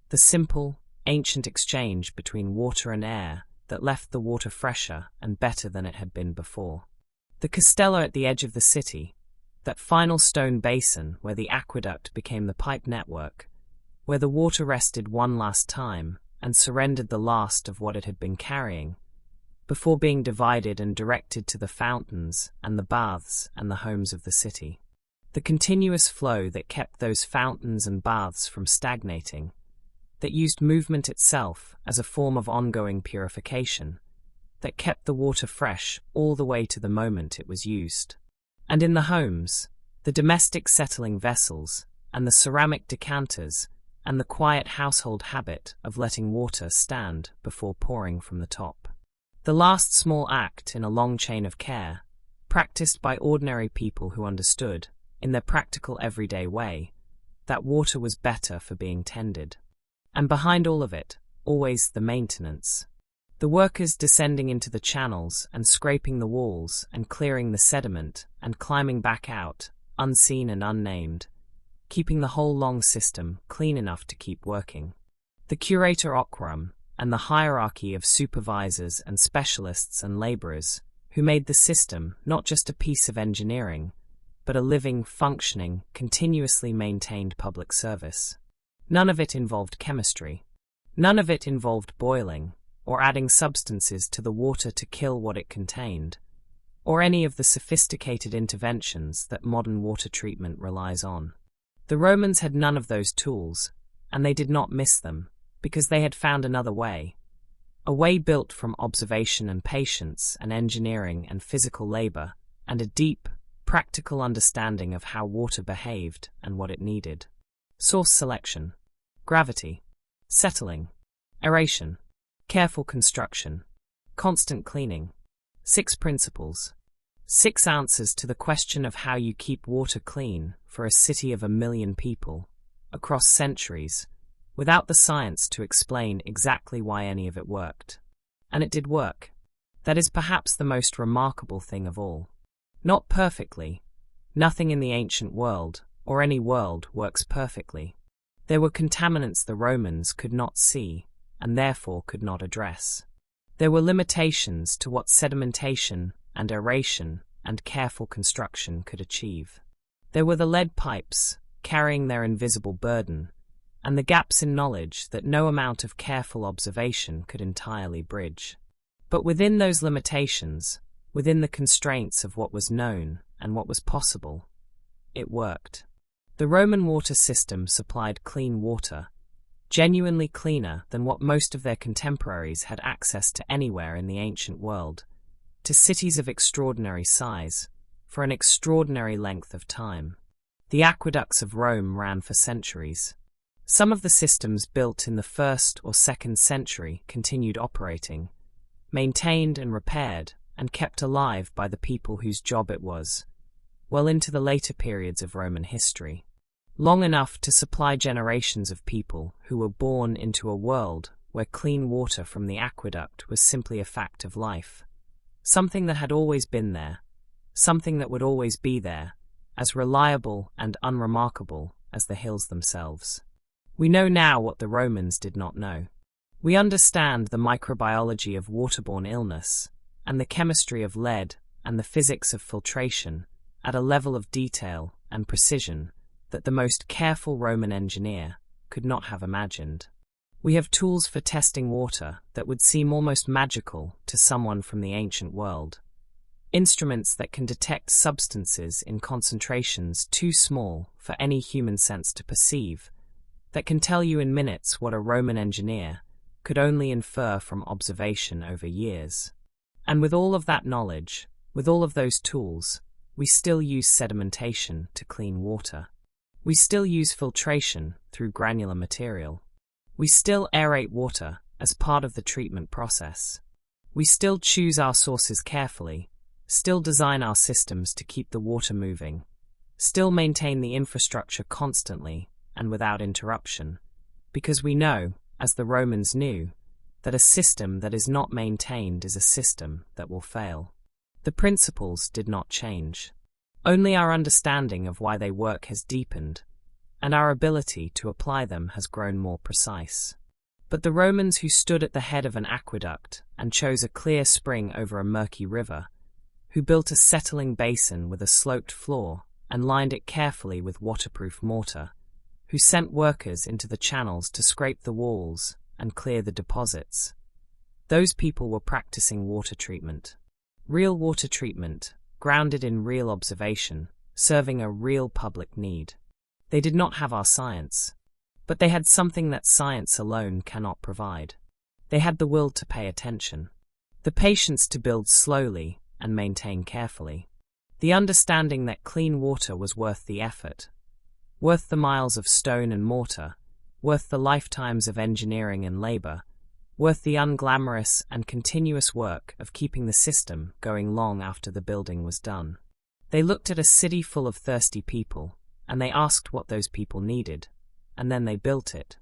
the simple, ancient exchange between water and air that left the water fresher and better than it had been before. The castella at the edge of the city, that final stone basin where the aqueduct became the pipe network, where the water rested one last time and surrendered the last of what it had been carrying, before being divided and directed to the fountains and the baths and the homes of the city. The continuous flow that kept those fountains and baths from stagnating, that used movement itself as a form of ongoing purification, that kept the water fresh all the way to the moment it was used. And in the homes, the domestic settling vessels and the ceramic decanters and the quiet household habit of letting water stand before pouring from the top. The last small act in a long chain of care, practiced by ordinary people who understood, in their practical everyday way, that water was better for being tended. And behind all of it, always the maintenance. The workers descending into the channels and scraping the walls and clearing the sediment and climbing back out, unseen and unnamed, keeping the whole long system clean enough to keep working. The curator oquorum and the hierarchy of supervisors and specialists and laborers who made the system not just a piece of engineering, but a living, functioning, continuously maintained public service. None of it involved chemistry. None of it involved boiling, or adding substances to the water to kill what it contained, or any of the sophisticated interventions that modern water treatment relies on. The Romans had none of those tools, and they did not miss them, because they had found another way, a way built from observation and patience and engineering and physical labor, and a deep, practical understanding of how water behaved and what it needed. Source selection, gravity, settling, aeration, careful construction, constant cleaning. 6 principles. 6 answers to the question of how you keep water clean for a city of 1 million people, across centuries, without the science to explain exactly why any of it worked. And it did work. That is perhaps the most remarkable thing of all. Not perfectly. Nothing in the ancient world, or any world, works perfectly. There were contaminants the Romans could not see, and therefore could not address. There were limitations to what sedimentation and aeration and careful construction could achieve. There were the lead pipes, carrying their invisible burden, and the gaps in knowledge that no amount of careful observation could entirely bridge. But within those limitations, within the constraints of what was known and what was possible. It worked. The Roman water system supplied clean water, genuinely cleaner than what most of their contemporaries had access to anywhere in the ancient world, to cities of extraordinary size, for an extraordinary length of time. The aqueducts of Rome ran for centuries. Some of the systems built in the 1st or 2nd century continued operating, maintained and repaired, and kept alive by the people whose job it was, well into the later periods of Roman history. Long enough to supply generations of people who were born into a world where clean water from the aqueduct was simply a fact of life. Something that had always been there, something that would always be there, as reliable and unremarkable as the hills themselves. We know now what the Romans did not know. We understand the microbiology of waterborne illness, and the chemistry of lead, and the physics of filtration, at a level of detail and precision that the most careful Roman engineer could not have imagined. We have tools for testing water that would seem almost magical to someone from the ancient world. Instruments that can detect substances in concentrations too small for any human sense to perceive, that can tell you in minutes what a Roman engineer could only infer from observation over years. And with all of that knowledge, with all of those tools, we still use sedimentation to clean water. We still use filtration through granular material. We still aerate water as part of the treatment process. We still choose our sources carefully, still design our systems to keep the water moving, still maintain the infrastructure constantly and without interruption, because we know, as the Romans knew, that a system that is not maintained is a system that will fail. The principles did not change. Only our understanding of why they work has deepened, and our ability to apply them has grown more precise. But the Romans who stood at the head of an aqueduct and chose a clear spring over a murky river, who built a settling basin with a sloped floor and lined it carefully with waterproof mortar, who sent workers into the channels to scrape the walls and clear the deposits, those people were practicing water treatment. Real water treatment, grounded in real observation, serving a real public need. They did not have our science, but they had something that science alone cannot provide. They had the will to pay attention, the patience to build slowly and maintain carefully, the understanding that clean water was worth the effort, worth the miles of stone and mortar, worth the lifetimes of engineering and labor, worth the unglamorous and continuous work of keeping the system going long after the building was done. They looked at a city full of thirsty people, and they asked what those people needed, and then they built it.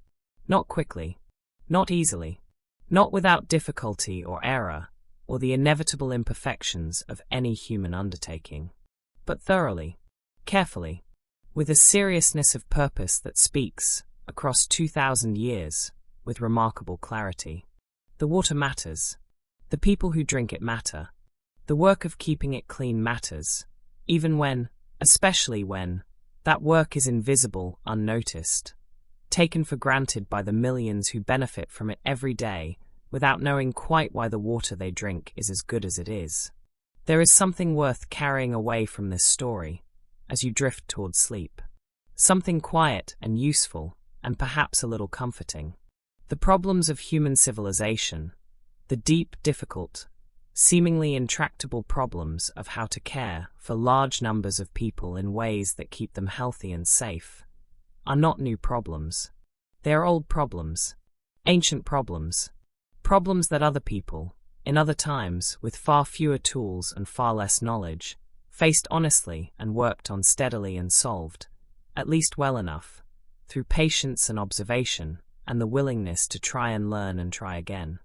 Not quickly, not easily, not without difficulty or error, or the inevitable imperfections of any human undertaking, but thoroughly, carefully, with a seriousness of purpose that speaks, across 2,000 years, with remarkable clarity. The water matters. The people who drink it matter. The work of keeping it clean matters, even when, especially when, that work is invisible, unnoticed, taken for granted by the millions who benefit from it every day without knowing quite why the water they drink is as good as it is. There is something worth carrying away from this story as you drift toward sleep. Something quiet and useful, and perhaps a little comforting. The problems of human civilization, the deep, difficult, seemingly intractable problems of how to care for large numbers of people in ways that keep them healthy and safe, are not new problems. They are old problems, ancient problems, problems that other people, in other times, with far fewer tools and far less knowledge, faced honestly and worked on steadily and solved, at least well enough, through patience and observation and the willingness to try and learn and try again.